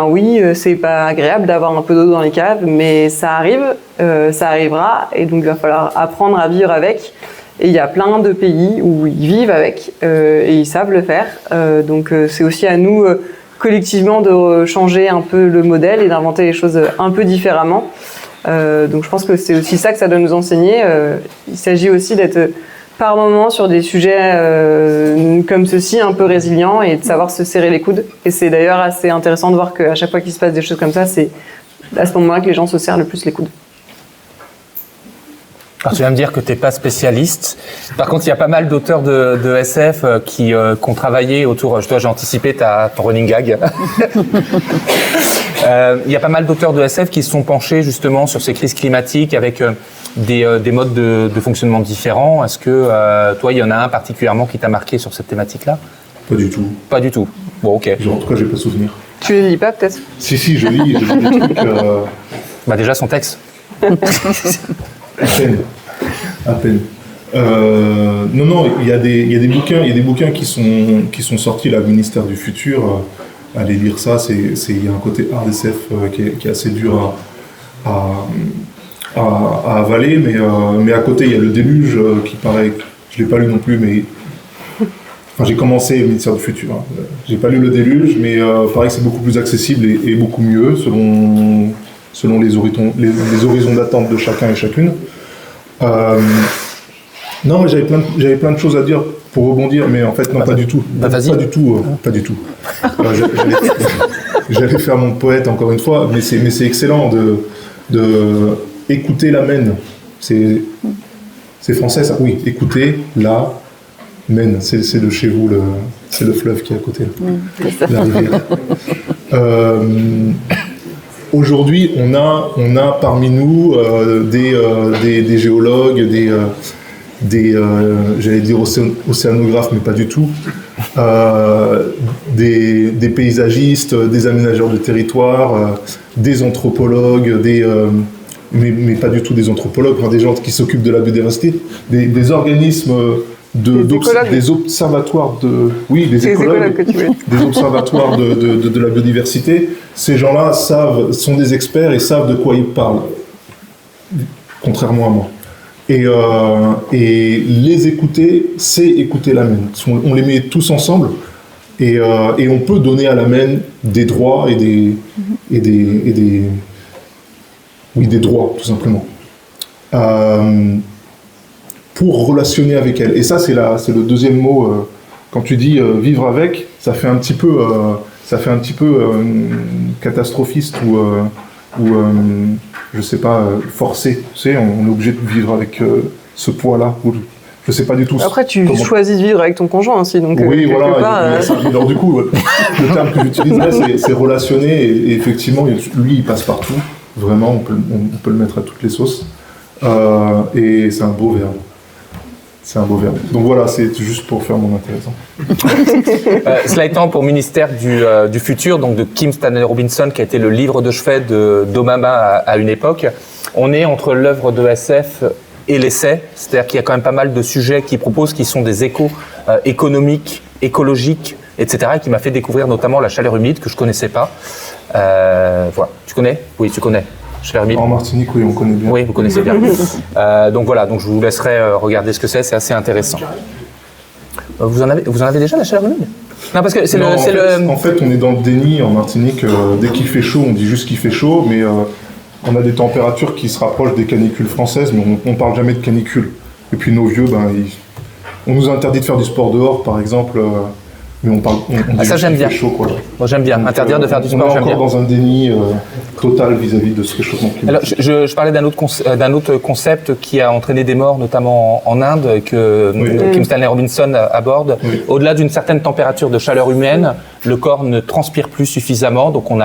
oui, c'est pas agréable d'avoir un peu d'eau dans les caves, mais ça arrive, ça arrivera, et donc il va falloir apprendre à vivre avec. Et il y a plein de pays où ils vivent avec et ils savent le faire. Donc c'est aussi à nous collectivement de changer un peu le modèle et d'inventer les choses un peu différemment. Donc je pense que c'est aussi ça que ça doit nous enseigner. Il s'agit aussi d'être par moment sur des sujets comme ceci, un peu résilients, et de savoir se serrer les coudes. Et c'est d'ailleurs assez intéressant de voir qu'à chaque fois qu'il se passe des choses comme ça, c'est à ce moment-là que les gens se serrent le plus les coudes. Alors tu vas me dire que tu n'es pas spécialiste. Par contre, il y a pas mal d'auteurs de SF qui ont travaillé autour... J'ai anticipé ton running gag. Il y a pas mal d'auteurs de SF qui se sont penchés justement sur ces crises climatiques avec des modes de fonctionnement différents. Est-ce que toi, il y en a un particulièrement qui t'a marqué sur cette thématique-là? Pas du tout. Pas du tout. Bon, ok. En tout cas, j'ai pas souvenir. Tu les lis pas peut-être? Si, je lis des trucs... Déjà son texte. À peine. Non, il y a des bouquins qui sont sortis là, Ministère du Futur. Allez lire ça, il y a un côté hard SF qui est assez dur à avaler, mais à côté il y a le Déluge qui paraît, je l'ai pas lu non plus, mais enfin, j'ai commencé le Ministère du Futur. J'ai pas lu le Déluge, mais paraît que c'est beaucoup plus accessible et beaucoup mieux selon les horizons d'attente de chacun et chacune. Non, mais j'avais plein de choses à dire pour rebondir, mais en fait non, pas du tout. Vas-y. Pas du tout. J'allais faire mon poète encore une fois, mais c'est excellent de écouter la Maine. C'est français ça? Oui, écouter la Maine. C'est de chez vous, c'est le fleuve qui est à côté. La rivière. Aujourd'hui, on a parmi nous des géologues, j'allais dire océanographes, mais pas du tout, des paysagistes, des aménageurs de territoire, des anthropologues, mais pas du tout des anthropologues, des gens qui s'occupent de la biodiversité, des organismes des observatoires des écologues, des observatoires de la biodiversité. Ces gens-là sont des experts et savent de quoi ils parlent, contrairement à moi. Et les écouter, c'est écouter la Maine. On les met tous ensemble et on peut donner à la Maine des droits et des droits, tout simplement. Pour relationner avec elle. Et ça, c'est le deuxième mot. Quand tu dis vivre avec, ça fait un petit peu catastrophiste ou je sais pas, forcé. Tu sais, on est obligé de vivre avec ce poids-là. Je sais pas du tout. Après, tu choisis de vivre avec ton conjoint aussi. Donc, oui, voilà. Alors du coup, le terme que j'utilise là, c'est relationner. Et effectivement, lui, il passe partout. Vraiment, on peut le mettre à toutes les sauces. Et c'est un beau verbe. Donc voilà, c'est juste pour faire mon intéressant. Cela étant, pour Ministère du Futur, donc de Kim Stanley Robinson, qui a été le livre de chevet d'Obama à une époque, on est entre l'œuvre de SF et l'essai. C'est-à-dire qu'il y a quand même pas mal de sujets qui proposent, qui sont des échos économiques, écologiques, etc. et qui m'a fait découvrir notamment la chaleur humide que je connaissais pas. Voilà. Tu connais ? Oui, tu connais. Chaleur humide. En Martinique, oui, on connaît bien. Oui, vous connaissez bien. Donc voilà, donc je vous laisserai regarder ce que c'est assez intéressant. Vous en avez déjà la chaleur humide ? Non, parce que En fait, on est dans le déni en Martinique. Dès qu'il fait chaud, on dit juste qu'il fait chaud, mais on a des températures qui se rapprochent des canicules françaises, mais on ne parle jamais de canicule. Et puis nos vieux, on nous interdit de faire du sport dehors, par exemple, mais on dit ça, j'aime bien. Fait chaud, quoi. Moi, j'aime bien. Donc, interdire de faire du sport, j'aime bien. On est encore dans un déni total vis-à-vis de ce réchauffement climatique. Alors, je parlais d'un autre concept qui a entraîné des morts, notamment en Inde, que Kim Stanley Robinson aborde. Oui. Au-delà d'une certaine température de chaleur humaine, le corps ne transpire plus suffisamment, donc on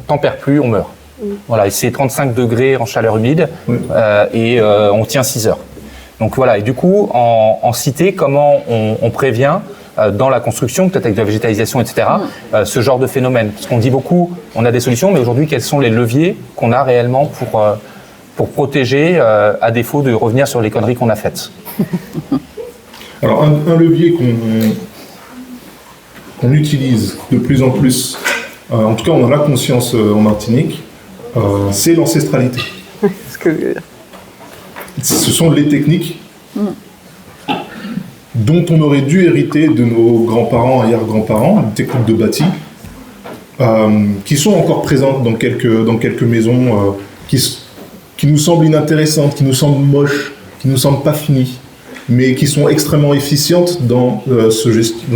tempère plus, on meurt. Voilà, et c'est 35 degrés en chaleur humide, et on tient 6 heures. Donc voilà, et du coup, en cité, comment on prévient dans la construction, peut-être avec de la végétalisation, etc., ce genre de phénomène. Parce qu'on dit beaucoup, on a des solutions, mais aujourd'hui, quels sont les leviers qu'on a réellement pour protéger, à défaut de revenir sur les conneries qu'on a faites ? Alors, un levier qu'on utilise de plus en plus, en tout cas on en a conscience en Martinique, c'est l'ancestralité. Ce que je veux dire. Ce sont les techniques dont on aurait dû hériter de nos grands-parents, arrière-grands-parents, des techniques de bâti, qui sont encore présentes dans quelques maisons, qui nous semblent inintéressantes, qui nous semblent moches, qui nous semblent pas finies, mais qui sont extrêmement efficientes dans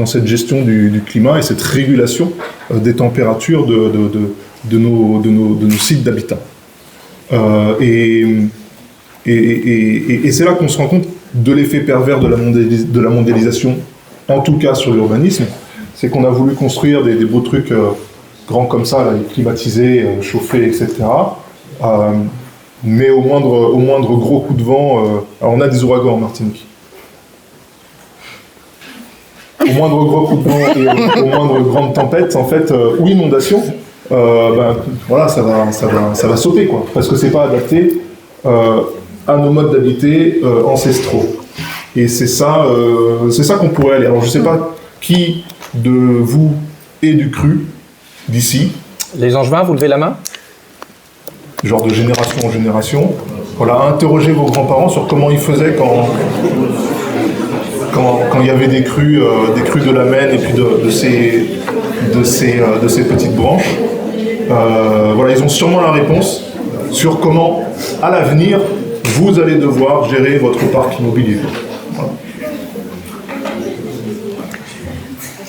cette gestion du climat et cette régulation des températures de nos sites d'habitat. Et c'est là qu'on se rend compte de l'effet pervers de la mondialisation, en tout cas sur l'urbanisme. C'est qu'on a voulu construire des beaux trucs grands comme ça, là, climatisés, chauffés, etc. Mais au moindre gros coup de vent, alors on a des ouragans en Martinique. Au moindre gros coup de vent et au moindre grande tempête, en fait, ou inondation, voilà, ça va sauter, quoi, parce que c'est pas adapté à nos modes d'habiter ancestraux. Et c'est ça qu'on pourrait aller. Alors je sais pas qui de vous est du cru d'ici. Les Angevins, vous levez la main ? Genre de génération en génération. Voilà, interrogez vos grands-parents sur comment ils faisaient quand il y avait des crues de la Maine et puis de ces petites branches. Voilà, ils ont sûrement la réponse sur comment, à l'avenir, vous allez devoir gérer votre parc immobilier. Voilà.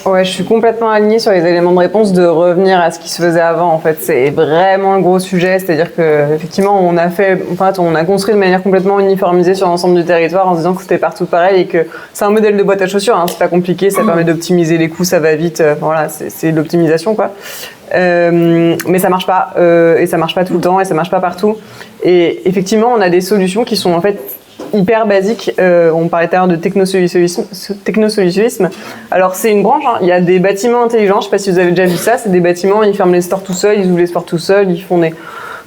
Ouais, je suis complètement alignée sur les éléments de réponse, de revenir à ce qui se faisait avant. En fait, c'est vraiment le gros sujet. C'est-à-dire que effectivement, on a construit de manière complètement uniformisée sur l'ensemble du territoire en se disant que c'était partout pareil et que c'est un modèle de boîte à chaussures. Hein, c'est pas compliqué, ça permet d'optimiser les coûts, ça va vite. Voilà, c'est de l'optimisation, quoi. Mais ça marche pas, et ça marche pas tout le temps, et ça marche pas partout. Et effectivement, on a des solutions qui sont en fait hyper basique. On parlait tout à l'heure de technosolutionnisme. Alors c'est une branche, hein. Il y a des bâtiments intelligents, je sais pas si vous avez déjà vu ça, c'est des bâtiments, ils ferment les stores tout seuls, ils ouvrent les stores tout seuls, ils font des...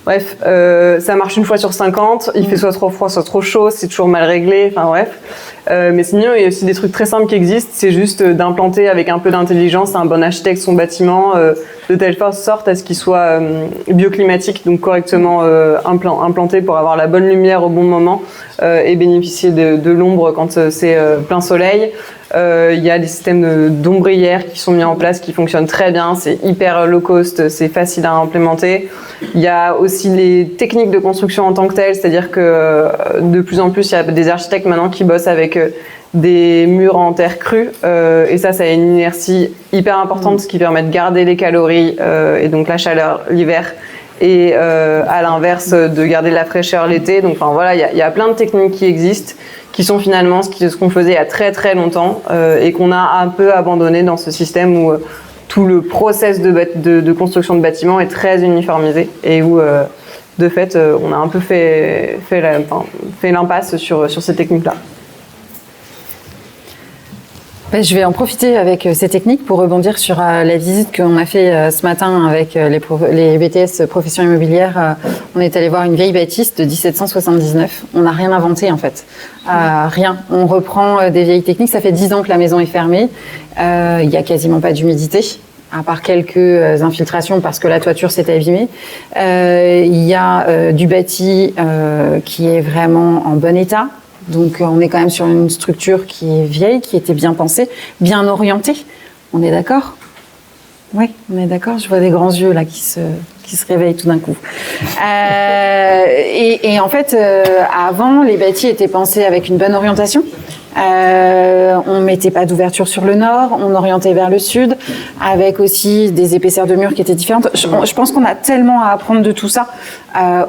Bref, ça marche une fois sur 50, il fait soit trop froid, soit trop chaud, c'est toujours mal réglé, enfin bref. Mais sinon, il y a aussi des trucs très simples qui existent, c'est juste d'implanter avec un peu d'intelligence un bon architecte son bâtiment de telle sorte à ce qu'il soit bioclimatique, donc correctement implanté pour avoir la bonne lumière au bon moment et bénéficier de l'ombre quand c'est plein soleil. Il y a des systèmes d'ombrières qui sont mis en place qui fonctionnent très bien, c'est hyper low cost, c'est facile à implémenter. Il y a aussi les techniques de construction en tant que telles, c'est-à-dire que de plus en plus il y a des architectes maintenant qui bossent avec des murs en terre crue et ça a une inertie hyper importante, ce qui permet de garder les calories et donc la chaleur l'hiver et à l'inverse de garder de la fraîcheur l'été. Donc enfin voilà, il y a plein de techniques qui existent qui sont finalement ce qu'on faisait il y a très très longtemps et qu'on a un peu abandonné dans ce système où tout le process de construction de bâtiments est très uniformisé et où de fait on a un peu fait l'impasse sur ces techniques-là. Je vais en profiter avec ces techniques pour rebondir sur la visite qu'on a fait ce matin avec les BTS Professions Immobilières. On est allé voir une vieille bâtisse de 1779. On n'a rien inventé en fait. Rien. On reprend des vieilles techniques. Ça fait 10 ans que la maison est fermée. Il n'y a quasiment pas d'humidité, à part quelques infiltrations parce que la toiture s'est abîmée. Il y a du bâti qui est vraiment en bon état. Donc on est quand même sur une structure qui est vieille, qui était bien pensée, bien orientée. On est d'accord ? Oui, on est d'accord. Je vois des grands yeux là qui se réveillent tout d'un coup. Et en fait, avant, les bâtis étaient pensés avec une bonne orientation. On mettait pas d'ouverture sur le nord, on orientait vers le sud, avec aussi des épaisseurs de murs qui étaient différentes. Je pense qu'on a tellement à apprendre de tout ça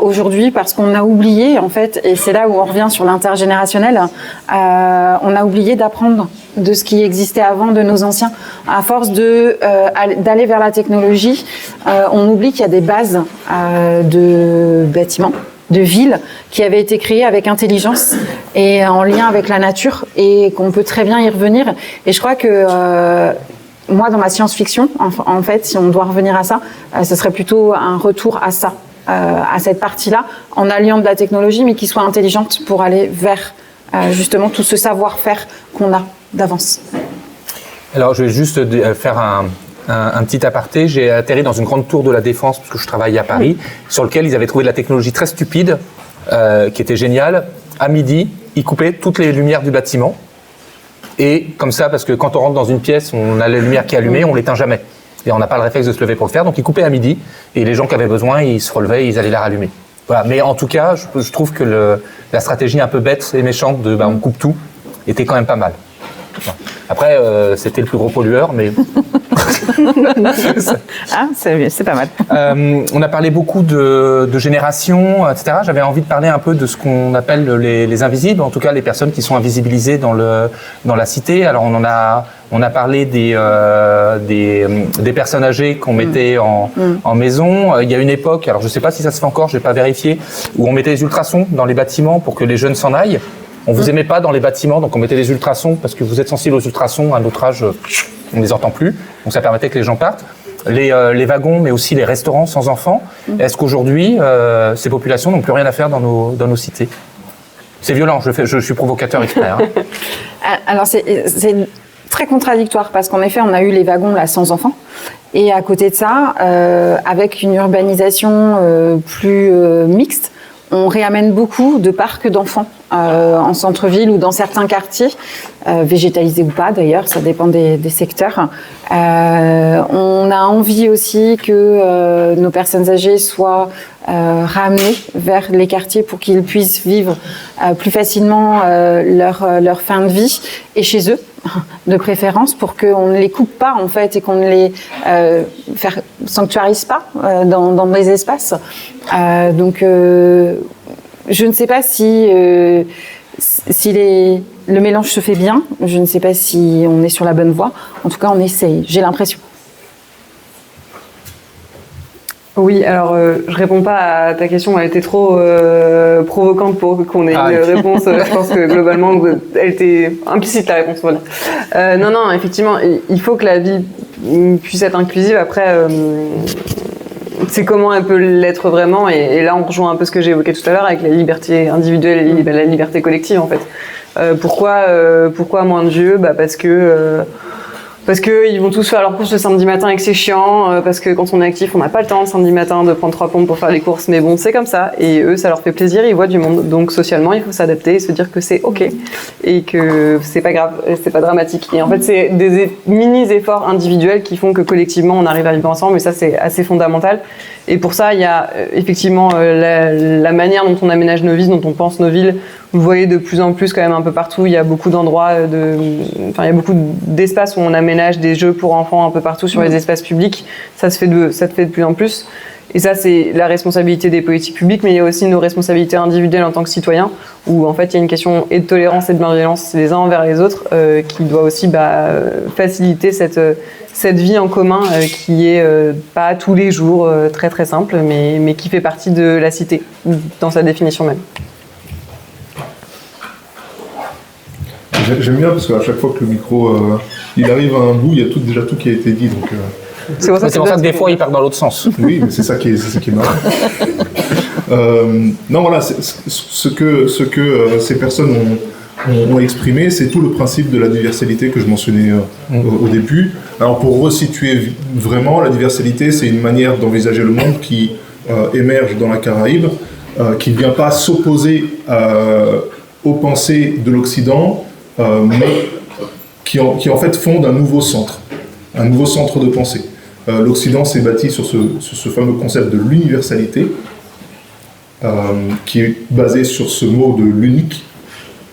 aujourd'hui parce qu'on a oublié, en fait, et c'est là où on revient sur l'intergénérationnel, on a oublié d'apprendre de ce qui existait avant de nos anciens. À force d'aller vers la technologie, on oublie qu'il y a des bases de bâtiments, de villes qui avaient été créées avec intelligence et en lien avec la nature et qu'on peut très bien y revenir. Et je crois que moi, dans ma science-fiction, en fait, si on doit revenir à ça, ce serait plutôt un retour à ça, à cette partie-là, en alliant de la technologie, mais qui soit intelligente pour aller vers justement tout ce savoir-faire qu'on a d'avance. Alors, je vais juste faire un petit aparté. J'ai atterri dans une grande tour de la Défense, parce que je travaillais à Paris, sur lequel ils avaient trouvé de la technologie très stupide, qui était géniale. À midi, ils coupaient toutes les lumières du bâtiment. Et comme ça, parce que quand on rentre dans une pièce, on a la lumière qui est allumée, on l'éteint jamais. Et on n'a pas le réflexe de se lever pour le faire. Donc ils coupaient à midi. Et les gens qui avaient besoin, ils se relevaient et ils allaient la rallumer. Voilà. Mais en tout cas, je trouve que la stratégie un peu bête et méchante de on coupe tout était quand même pas mal. Après, c'était le plus gros pollueur, mais... c'est pas mal. On a parlé beaucoup de génération, etc. J'avais envie de parler un peu de ce qu'on appelle les invisibles, en tout cas les personnes qui sont invisibilisées dans la cité. Alors on a parlé des personnes âgées qu'on mettait en maison. Il y a une époque, alors je ne sais pas si ça se fait encore, je n'ai pas vérifié, où on mettait des ultrasons dans les bâtiments pour que les jeunes s'en aillent. On vous aimait pas dans les bâtiments, donc on mettait des ultrasons parce que vous êtes sensible aux ultrasons. À notre âge, on ne les entend plus, donc ça permettait que les gens partent. Les wagons, mais aussi les restaurants sans enfants. Est-ce qu'aujourd'hui, ces populations n'ont plus rien à faire dans nos cités ? C'est violent, je suis provocateur exprès. Hein. Alors c'est très contradictoire parce qu'en effet, on a eu les wagons là sans enfants. Et à côté de ça, avec une urbanisation plus mixte, on réamène beaucoup de parcs d'enfants en centre-ville ou dans certains quartiers, végétalisés ou pas d'ailleurs, ça dépend des secteurs. On a envie aussi que nos personnes âgées soient ramenées vers les quartiers pour qu'ils puissent vivre plus facilement leur fin de vie et chez eux, de préférence, pour qu'on ne les coupe pas en fait et qu'on ne les sanctuarise pas dans les espaces. Donc je ne sais pas si le mélange se fait bien, je ne sais pas si on est sur la bonne voie. En tout cas, on essaye, j'ai l'impression. Oui, alors je réponds pas à ta question, elle était trop provocante pour qu'on ait une réponse. Je pense que globalement, elle était implicite la réponse. Voilà. Non, effectivement, il faut que la vie puisse être inclusive. Après, c'est comment elle peut l'être vraiment. Et là, on rejoint un peu ce que j'ai évoqué tout à l'heure avec la liberté individuelle et la liberté collective, en fait. Pourquoi moins de vieux ? Parce que ils vont tous faire leurs courses le samedi matin et que c'est chiant, parce que quand on est actif, on n'a pas le temps le samedi matin de prendre 3 pompes pour faire les courses, mais bon, c'est comme ça. Et eux, ça leur fait plaisir, ils voient du monde. Donc socialement, il faut s'adapter et se dire que c'est ok et que c'est pas grave, c'est pas dramatique. Et en fait, c'est des mini efforts individuels qui font que collectivement, on arrive à vivre ensemble. Et ça, c'est assez fondamental. Et pour ça, il y a effectivement la manière dont on aménage nos vies, dont on pense nos villes. Vous voyez de plus en plus quand même un peu partout, il y a beaucoup d'endroits, il y a beaucoup d'espaces où on aménage des jeux pour enfants un peu partout sur les espaces publics. Ça se fait de plus en plus. Et ça, c'est la responsabilité des politiques publiques, mais il y a aussi nos responsabilités individuelles en tant que citoyens, où en fait, il y a une question et de tolérance et de bienveillance les uns envers les autres, qui doit aussi faciliter cette vie en commun qui est pas tous les jours très très simple, mais qui fait partie de la cité, dans sa définition même. J'aime bien parce qu'à chaque fois que le micro il arrive à un bout, il y a déjà tout qui a été dit. Donc, c'est pour ça que des fois il part dans l'autre sens. Oui, mais c'est ça qui est marrant. Non, voilà, ce que ces personnes ont exprimé, c'est tout le principe de la diversalité que je mentionnais au début. Alors pour resituer vraiment, la diversalité, c'est une manière d'envisager le monde qui émerge dans la Caraïbe, qui ne vient pas s'opposer aux pensées de l'Occident, mais qui en fait fonde un nouveau centre de pensée. L'Occident s'est bâti sur ce fameux concept de l'universalité, qui est basé sur ce mot de l'unique,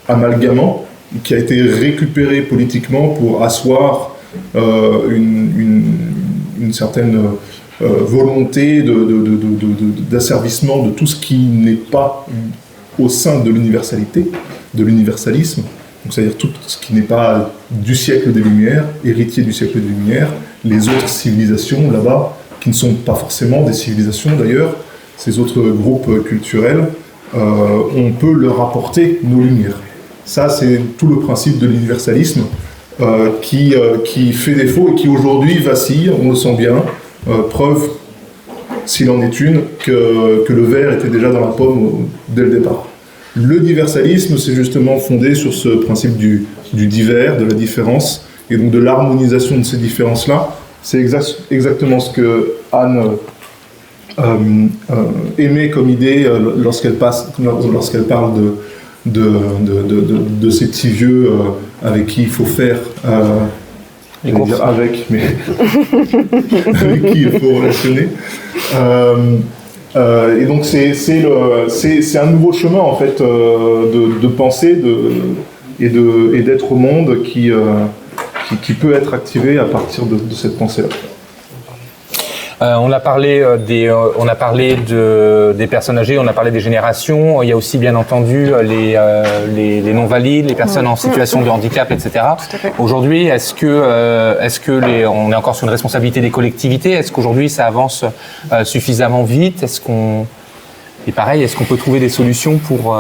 amalgamant, qui a été récupéré politiquement pour asseoir une certaine volonté d'asservissement de tout ce qui n'est pas au sein de l'universalité, de l'universalisme, donc c'est-à-dire tout ce qui n'est pas du siècle des Lumières, héritier du siècle des Lumières, les autres civilisations là-bas, qui ne sont pas forcément des civilisations d'ailleurs, ces autres groupes culturels, on peut leur apporter nos lumières. Ça, c'est tout le principe de l'universalisme qui fait défaut et qui aujourd'hui vacille, on le sent bien. Preuve, s'il en est une, que le verre était déjà dans la pomme dès le départ. L'universalisme, c'est justement fondé sur ce principe du divers, de la différence, et donc de l'harmonisation de ces différences-là. C'est exactement ce que Anne aimait comme idée lorsqu'elle parle de ces petits vieux avec qui il faut faire avec qui il faut relationner. Et donc c'est un nouveau chemin en fait de pensée et d'être au monde qui peut être activé à partir de cette pensée-là. On a parlé des personnes âgées, on a parlé des générations. Il y a aussi bien entendu les non-valides, les personnes en situation de handicap, etc. Aujourd'hui, est-ce que on est encore sur une responsabilité des collectivités? Est-ce qu'aujourd'hui ça avance suffisamment vite? Est-ce qu'on peut trouver des solutions pour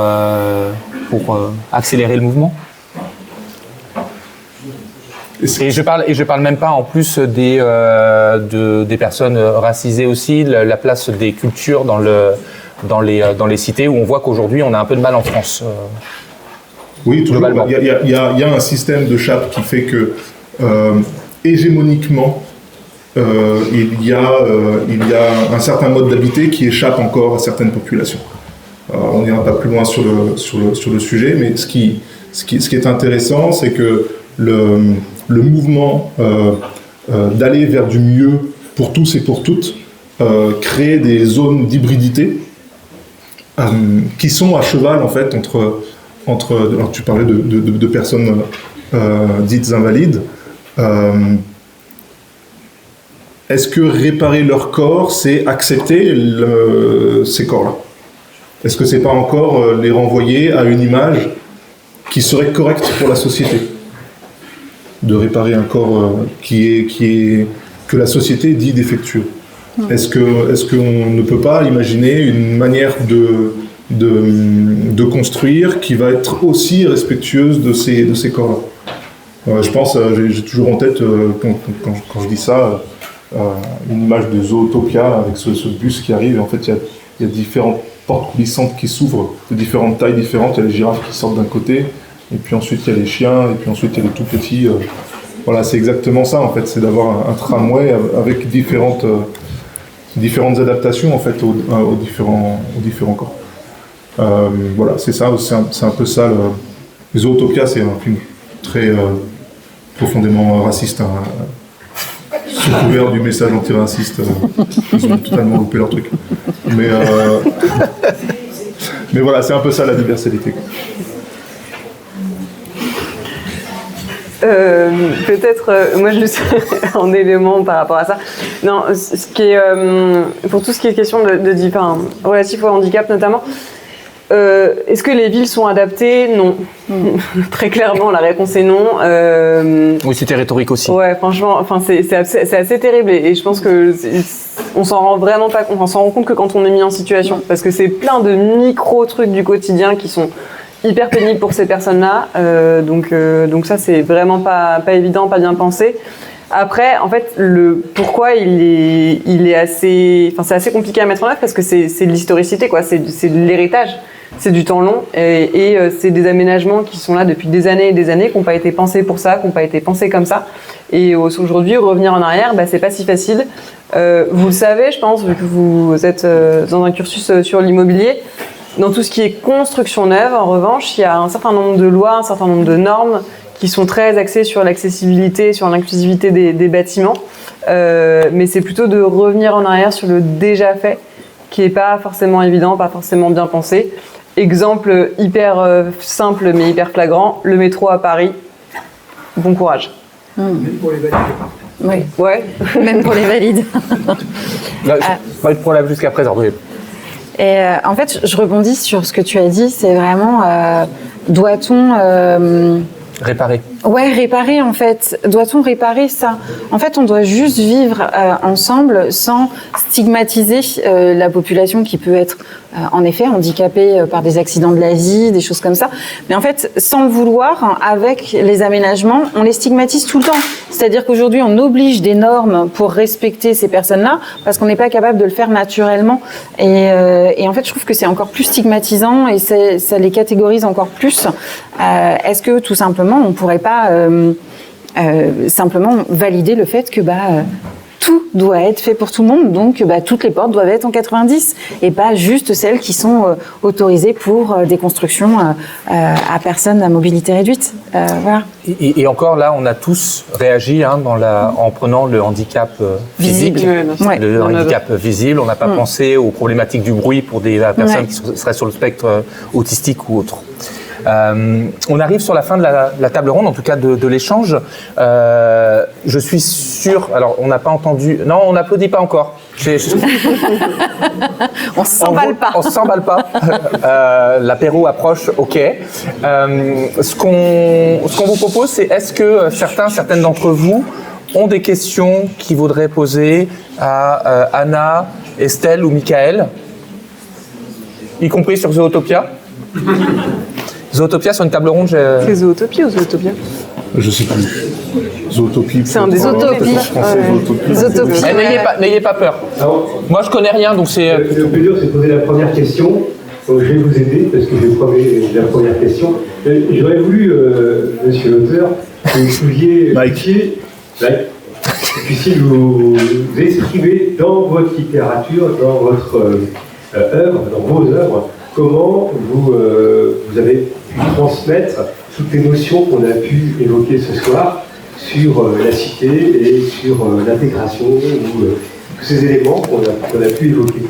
accélérer le mouvement? Et je parle même pas en plus des personnes racisées aussi, la place des cultures dans les cités où on voit qu'aujourd'hui on a un peu de mal en France. Oui, toujours. Il y a un système de chape qui fait que hégémoniquement il y a un certain mode d'habiter qui échappe encore à certaines populations. On n'ira pas plus loin sur le sujet, mais ce qui est intéressant, c'est que le mouvement d'aller vers du mieux pour tous et pour toutes crée des zones d'hybridité qui sont à cheval en fait entre alors tu parlais de personnes dites invalides. Est-ce que réparer leur corps, c'est accepter ces corps-là? Est-ce que c'est pas encore les renvoyer à une image qui serait correcte pour la société? De réparer un corps que la société dit défectueux. Est-ce qu'on ne peut pas imaginer une manière de construire qui va être aussi respectueuse de ces corps-là? Je pense, j'ai toujours en tête, quand je dis ça, une image de Zootopia avec ce bus qui arrive, et en fait il y a différentes portes coulissantes qui s'ouvrent de différentes tailles différentes. Il y a les girafes qui sortent d'un côté, et puis ensuite il y a les chiens, et puis ensuite il y a les tout petits. Voilà, c'est exactement ça en fait, c'est d'avoir un tramway avec différentes adaptations en fait aux différents corps. Voilà, c'est ça, c'est un peu ça. Zootopia, c'est un film très profondément raciste, sous couvert du message antiraciste. Ils ont totalement loupé leur truc. Mais voilà, c'est un peu ça la diversité. Peut-être, moi juste en élément par rapport à ça. Non, ce qui est, pour tout ce qui est question relatif au handicap notamment, est-ce que les villes sont adaptées? Non. Très clairement, la réponse est non. Oui, c'était rhétorique aussi. Ouais, franchement, c'est assez terrible et je pense que on s'en rend vraiment pas compte. On s'en rend compte que quand on est mis en situation, parce que c'est plein de micro trucs du quotidien qui sont hyper pénibles pour ces personnes-là. Donc ça, c'est vraiment pas évident, pas bien pensé. Après, en fait, le pourquoi il est assez, enfin, c'est assez compliqué à mettre en œuvre parce que c'est de l'historicité, quoi. C'est de l'héritage. C'est du temps long et c'est des aménagements qui sont là depuis des années et des années, qui n'ont pas été pensés pour ça, qui n'ont pas été pensés comme ça. Et aujourd'hui, revenir en arrière, c'est pas si facile. Vous le savez, je pense, vu que vous êtes dans un cursus sur l'immobilier. Dans tout ce qui est construction neuve, en revanche, il y a un certain nombre de lois, un certain nombre de normes qui sont très axées sur l'accessibilité, sur l'inclusivité des bâtiments. Mais c'est plutôt de revenir en arrière sur le déjà fait, qui n'est pas forcément évident, pas forcément bien pensé. Exemple hyper simple mais hyper flagrant, le métro à Paris. Bon courage. Même pour les valides. Oui. Ouais. Même pour les valides. Pas de problème jusqu'à présent. Oui. Et en fait, je rebondis sur ce que tu as dit. C'est vraiment, doit-on Réparer. Ouais, réparer en fait. Doit-on réparer ça? En fait, on doit juste vivre ensemble sans stigmatiser la population qui peut être en effet handicapée par des accidents de la vie, des choses comme ça. Mais en fait, sans le vouloir, avec les aménagements, on les stigmatise tout le temps. C'est-à-dire qu'aujourd'hui, on oblige des normes pour respecter ces personnes-là parce qu'on n'est pas capable de le faire naturellement. Et en fait, je trouve que c'est encore plus stigmatisant et ça les catégorise encore plus. Est-ce que tout simplement, on pourrait pas simplement valider le fait que tout doit être fait pour tout le monde, donc toutes les portes doivent être en 90 et pas juste celles qui sont autorisées pour des constructions à personnes à mobilité réduite. Voilà. Et encore là, on a tous réagi en prenant le handicap physique, le handicap visible. On n'a pas pensé aux problématiques du bruit pour des personnes qui seraient sur le spectre autistique ou autre. On arrive sur la fin de la table ronde, en tout cas de l'échange. Je suis sûr. Alors, on n'a pas entendu. Non, on n'applaudit pas encore. On ne s'emballe pas. On ne s'emballe pas. L'apéro approche, ok. Ce qu'on vous propose, c'est est-ce que certaines d'entre vous ont des questions qu'ils voudraient poser à Anna, Estelle ou Michael, y compris sur Zootopia? Zootopia sur une table ronde. C'est Zootopie ou Zootopia? Je sais plus. Zootopie. C'est un des Zootopie. Zootopie. N'ayez pas peur. Moi, je connais rien, donc c'est. Le plus dur, c'est de poser la première question. Donc, je vais vous aider parce que j'ai la première question. J'aurais voulu, monsieur l'auteur, que vous pouviez vous exprimer dans votre littérature, dans votre œuvre, dans vos œuvres, comment vous avez pu transmettre toutes les notions qu'on a pu évoquer ce soir sur la cité et sur l'intégration, ou tous ces éléments qu'on a pu évoquer.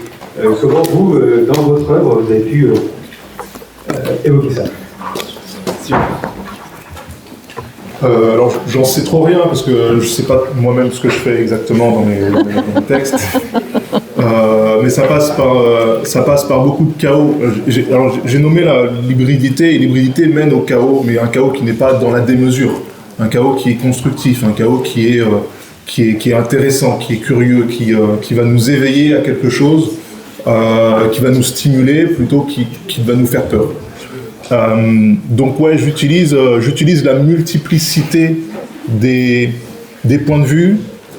Comment vous, dans votre œuvre, vous avez pu évoquer ça? Alors, j'en sais trop rien parce que je ne sais pas moi-même ce que je fais exactement dans mes textes. Mais ça passe par beaucoup de chaos. J'ai nommé l'hybridité, et l'hybridité mène au chaos, mais un chaos qui n'est pas dans la démesure, un chaos qui est constructif, un chaos qui est intéressant, qui est curieux, qui va nous éveiller à quelque chose, qui va nous stimuler plutôt qui va nous faire peur. Donc ouais, j'utilise la multiplicité des points de vue,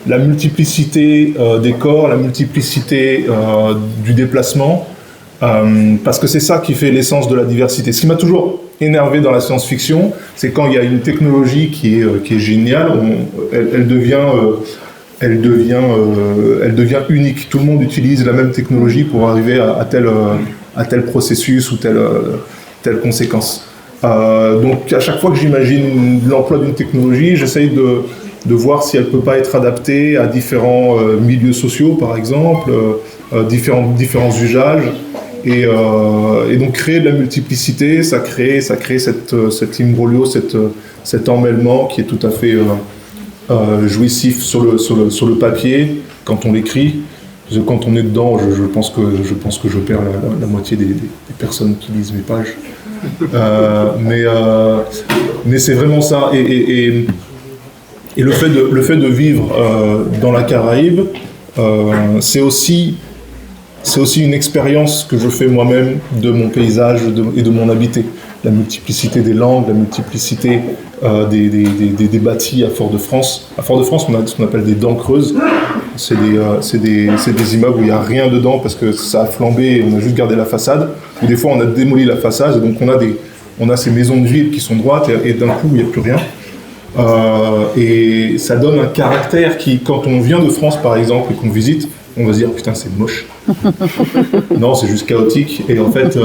la multiplicité des corps, la multiplicité du déplacement, parce que c'est ça qui fait l'essence de la diversité. Ce qui m'a toujours énervé dans la science-fiction, c'est quand il y a une technologie qui est géniale, elle devient unique. Tout le monde utilise la même technologie pour arriver à tel processus ou telle conséquence. Donc à chaque fois que j'imagine l'emploi d'une technologie, j'essaye de voir si elle ne peut pas être adaptée à différents milieux sociaux, par exemple, différents usages, et donc créer de la multiplicité, ça crée cet imbroglio, cet emmêlement qui est tout à fait jouissif sur le papier quand on l'écrit. Quand on est dedans, je pense que je perds la moitié des personnes qui lisent mes pages. Mais c'est vraiment ça. Et le fait de vivre dans la Caraïbe, c'est aussi une expérience que je fais moi-même de mon paysage et de mon habité. la multiplicité des langues, la multiplicité des bâtis à Fort-de-France. À Fort-de-France, on a ce qu'on appelle des dents creuses. C'est des immeubles où il n'y a rien dedans parce que ça a flambé et on a juste gardé la façade. Ou des fois, on a démoli la façade et donc on a ces maisons de ville qui sont droites et d'un coup, il n'y a plus rien. Et ça donne un caractère qui, quand on vient de France par exemple et qu'on visite, on va se dire putain c'est moche. Non, c'est juste chaotique. Et en fait,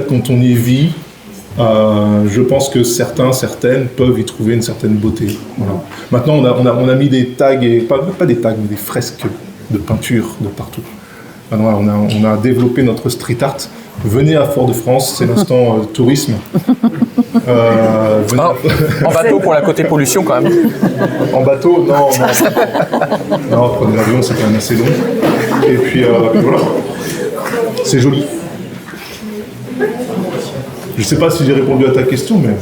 quand on y vit, je pense que certaines peuvent y trouver une certaine beauté. Voilà. Maintenant, on a mis des tags, et pas des tags, mais des fresques de peinture de partout. Maintenant, on a développé notre street art. Venez à Fort-de-France, c'est l'instant tourisme. En bateau pour la côté pollution quand même. En bateau, non. Non, prenez l'avion, c'est quand même assez long. Et puis voilà, c'est joli. Je sais pas si j'ai répondu à ta question, mais...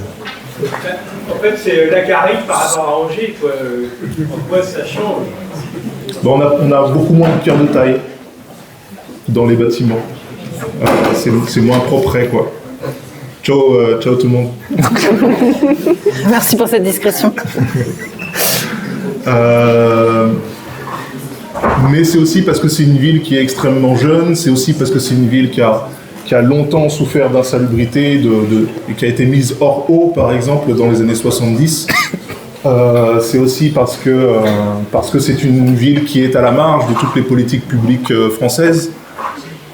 En fait, c'est la Caraïbe par rapport à Angers, quoi. En quoi ça change? Bon, on a beaucoup moins de pierres de taille dans les bâtiments. C'est moins propre, quoi. Ciao tout le monde. Merci pour cette discrétion. Mais c'est aussi parce que c'est une ville qui est extrêmement jeune, c'est aussi parce que c'est une ville qui a longtemps souffert d'insalubrité et qui a été mise hors eau, par exemple, dans les années 70. C'est aussi parce que c'est une ville qui est à la marge de toutes les politiques publiques françaises.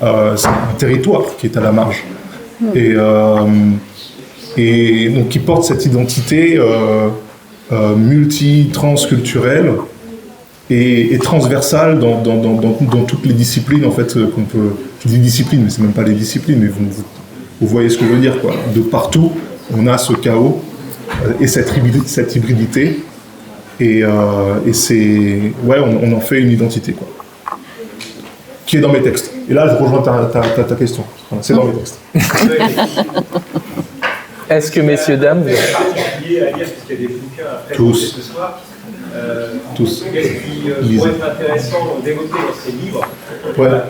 C'est un territoire qui est à la marge. Et donc qui porte cette identité multi-transculturelle et transversale dans toutes les disciplines en fait qu'on peut. Je dis disciplines, mais c'est même pas les disciplines, mais vous voyez ce que je veux dire, quoi. De partout, on a ce chaos et cette hybridité et c'est on en fait une identité, quoi, qui est dans mes textes. Et là, je rejoins ta question. Voilà, c'est dans mes textes. Est-ce que, messieurs, dames, vous avez particulier à lire, parce qu'il y a des bouquins à présenter Tous. ce soir. Tous. Qu'est-ce qui pourrait être intéressant d'évoquer dans ces livres? Ouais.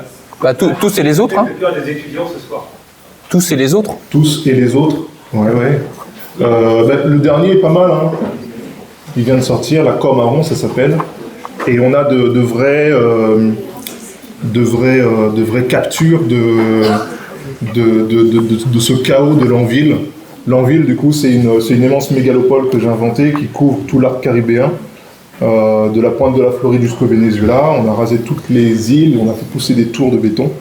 Tous et les autres, hein. Le cœur des étudiants ce soir. Tous et les autres. Tous et les autres. Ouais. Le dernier est pas mal, hein. Il vient de sortir, La Corps Marron, ça s'appelle. Et on a de vraies captures de ce chaos de Lanville. Lanville, du coup, c'est une immense mégalopole que j'ai inventée qui couvre tout l'arc caribéen, de la pointe de la Floride jusqu'au Venezuela. On a rasé toutes les îles, on a fait pousser des tours de béton.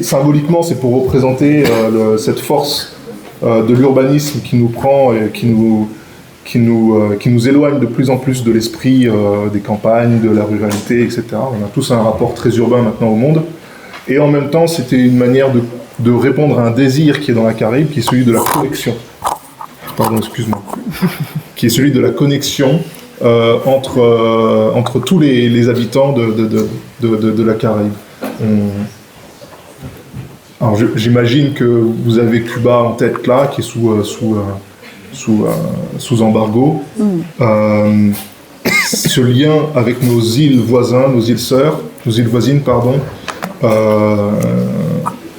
Symboliquement, c'est pour représenter cette force de l'urbanisme qui nous prend et qui nous éloigne de plus en plus de l'esprit des campagnes, de la ruralité, etc. On a tous un rapport très urbain maintenant au monde. Et en même temps, c'était une manière de répondre à un désir qui est dans la Caraïbe, qui est celui de la connexion. Pardon, excuse-moi. Qui est celui de la connexion entre tous les habitants de la Caraïbe. Alors j'imagine que vous avez Cuba en tête là, qui est sous embargo. Ce lien avec nos îles voisines,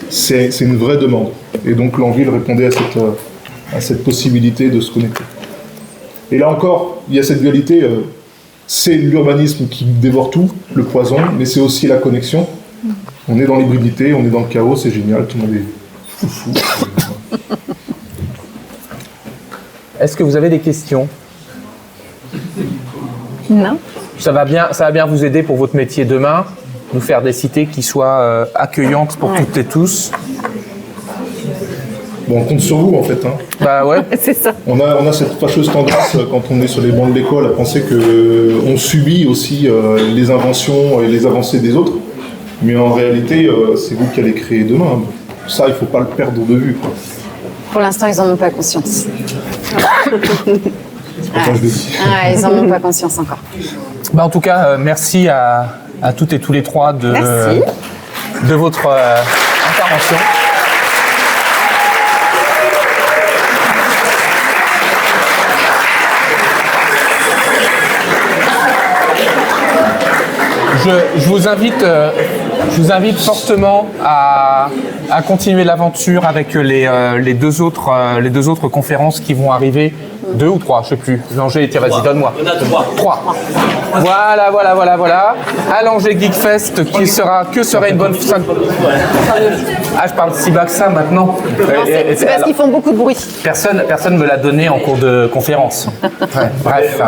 c'est une vraie demande. Et donc Lanville répondait à cette possibilité de se connecter. Et là encore, il y a cette dualité, c'est l'urbanisme qui dévore tout, le poison, mais c'est aussi la connexion. On est dans l'hybridité, on est dans le chaos, c'est génial, tout le monde est fou. Est-ce que vous avez des questions? Non. Ça va bien vous aider pour votre métier demain, nous faire des cités qui soient accueillantes pour toutes et tous. Bon, on compte sur vous en fait. Hein. Bah ouais. C'est ça. On a cette fâcheuse tendance quand on est sur les bancs de l'école à penser qu'on subit aussi les inventions et les avancées des autres. Mais en réalité, c'est vous qui allez créer demain. Ça, il ne faut pas le perdre de vue, quoi. Pour l'instant, ils n'en ont pas conscience. Pourtant, je le dis. Ils n'en ont pas conscience encore. Bah en tout cas, merci à toutes et tous les trois de votre intervention. Je vous invite fortement à à continuer l'aventure avec les deux autres conférences qui vont arriver. 2 ou 3, je sais plus. L'Angers et Thérèse, donne-moi. On a 3. Voilà. À l'Angers Geek Fest, que serait une bonne... Ah, je parle si bas que ça maintenant. C'est parce qu'ils font beaucoup de bruit. Personne me l'a donné en cours de conférence. Ouais, bref.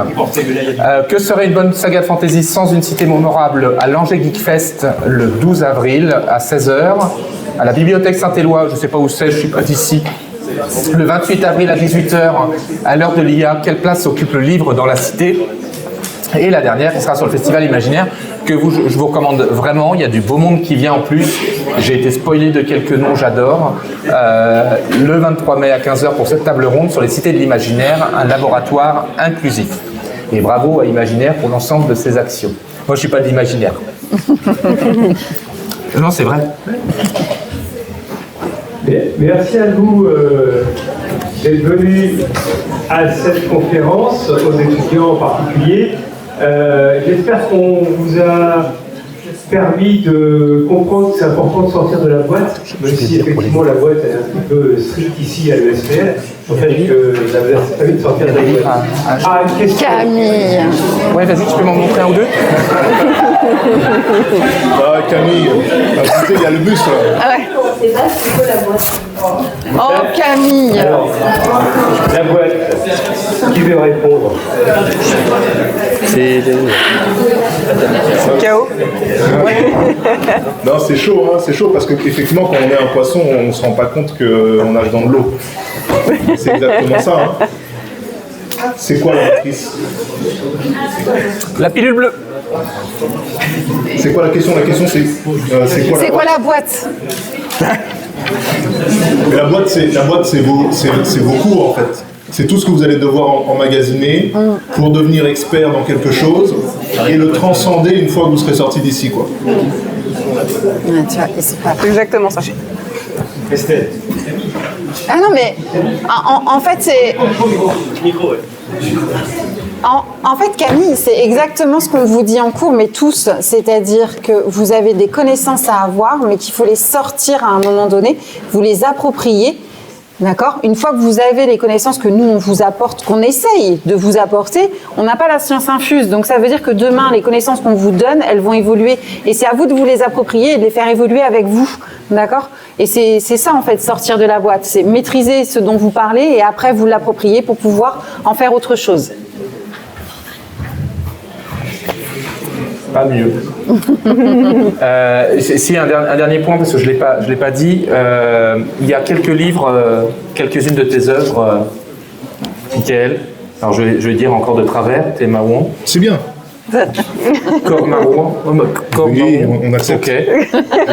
Que serait une bonne saga de fantasy sans une cité mémorable à l'Angers Geek Fest le 12 avril à 16h, à la bibliothèque Saint-Éloi, je ne sais pas où c'est, je ne suis pas d'ici. Le 28 avril à 18h, à l'heure de l'IA, quelle place occupe le livre dans la cité? Et la dernière, qui sera sur le Festival Imaginaire, que je vous recommande vraiment. Il y a du beau monde qui vient en plus. J'ai été spoilé de quelques noms, j'adore. Le 23 mai à 15h pour cette table ronde sur les cités de l'imaginaire, un laboratoire inclusif. Et bravo à Imaginaire pour l'ensemble de ses actions. Moi, je ne suis pas de l'imaginaire. Non, c'est vrai. Merci à vous d'être venus à cette conférence, aux étudiants en particulier. J'espère qu'on vous a permis de comprendre que c'est important de sortir de la boîte, même si effectivement la boîte est un petit peu stricte ici à l'ESPL. En fait, ça vous a permis de sortir de la boîte. Ah, une question. Camille. Ouais, vas-y, tu peux m'en montrer un ou deux? Camille, il y a le bus là. Ah ouais. Oh, Camille. Alors, la boîte, qui veut répondre? C'est Chaos. Non, c'est chaud parce qu'effectivement, quand on est un poisson, on ne se rend pas compte qu'on arrive dans de l'eau. C'est exactement ça. Hein. C'est quoi la matrice? La pilule bleue. C'est quoi la question? La question c'est quoi C'est quoi la boîte? La boîte, c'est vos cours en fait. C'est tout ce que vous allez devoir emmagasiner pour devenir expert dans quelque chose et le transcender une fois que vous serez sorti d'ici, quoi. Ouais, tu vois, c'est pas... C'est exactement ça. Estelle. Ah non, mais en fait, c'est... En fait, Camille, c'est exactement ce qu'on vous dit en cours, mais tous, c'est-à-dire que vous avez des connaissances à avoir, mais qu'il faut les sortir à un moment donné, vous les approprier, d'accord? Une fois que vous avez les connaissances que nous, on vous apporte, qu'on essaye de vous apporter, on n'a pas la science infuse, donc ça veut dire que demain, les connaissances qu'on vous donne, elles vont évoluer, et c'est à vous de vous les approprier et de les faire évoluer avec vous, d'accord? Et c'est ça, en fait, sortir de la boîte, c'est maîtriser ce dont vous parlez, et après, vous l'approprier pour pouvoir en faire autre chose. Pas mieux. Si un dernier point, parce que je l'ai pas dit, il y a quelques livres, quelques-unes de tes œuvres, Michael. Alors je vais dire encore de travers, t'es Maouan. C'est bien. Corps Maouan. Oui, on accepte. Ok.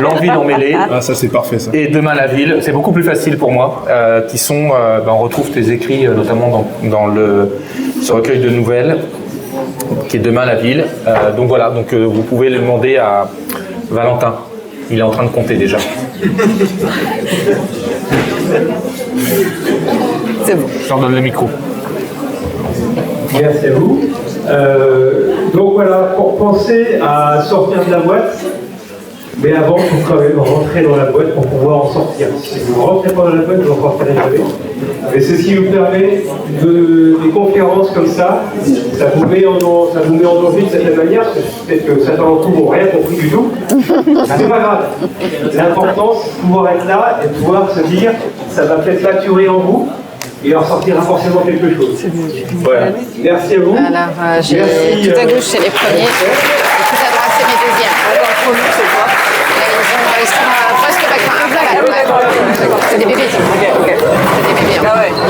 L'envie d'en mêler. Ah, ça c'est parfait ça. Et Demain la ville, c'est beaucoup plus facile pour moi, qui sont, on retrouve tes écrits notamment dans ce recueil de nouvelles, qui est Demain la ville. Donc voilà, vous pouvez le demander à Valentin. Il est en train de compter déjà. C'est bon. Je leur donne le micro. Merci à vous. Donc voilà, pour penser à sortir de la boîte, mais avant, il faut quand même rentrer dans la boîte pour pouvoir en sortir. Si vous ne rentrez pas dans la boîte, vous n'en sortirez jamais. Et c'est ce qui nous permet des conférences comme ça. Ça vous met en danger de cette manière, parce que peut-être que certains d'entre vous n'ont rien compris du tout. C'est pas grave. L'important, c'est de pouvoir être là et de pouvoir se dire, ça va peut-être maturer en vous. Il en sortira forcément quelque chose. Voilà. Merci à vous. Alors, j'ai tout à gauche, c'est les premiers, et tout à droite, c'est mes deuxièmes. Ils sont presque pas. C'est des bébés. C'est des bébés.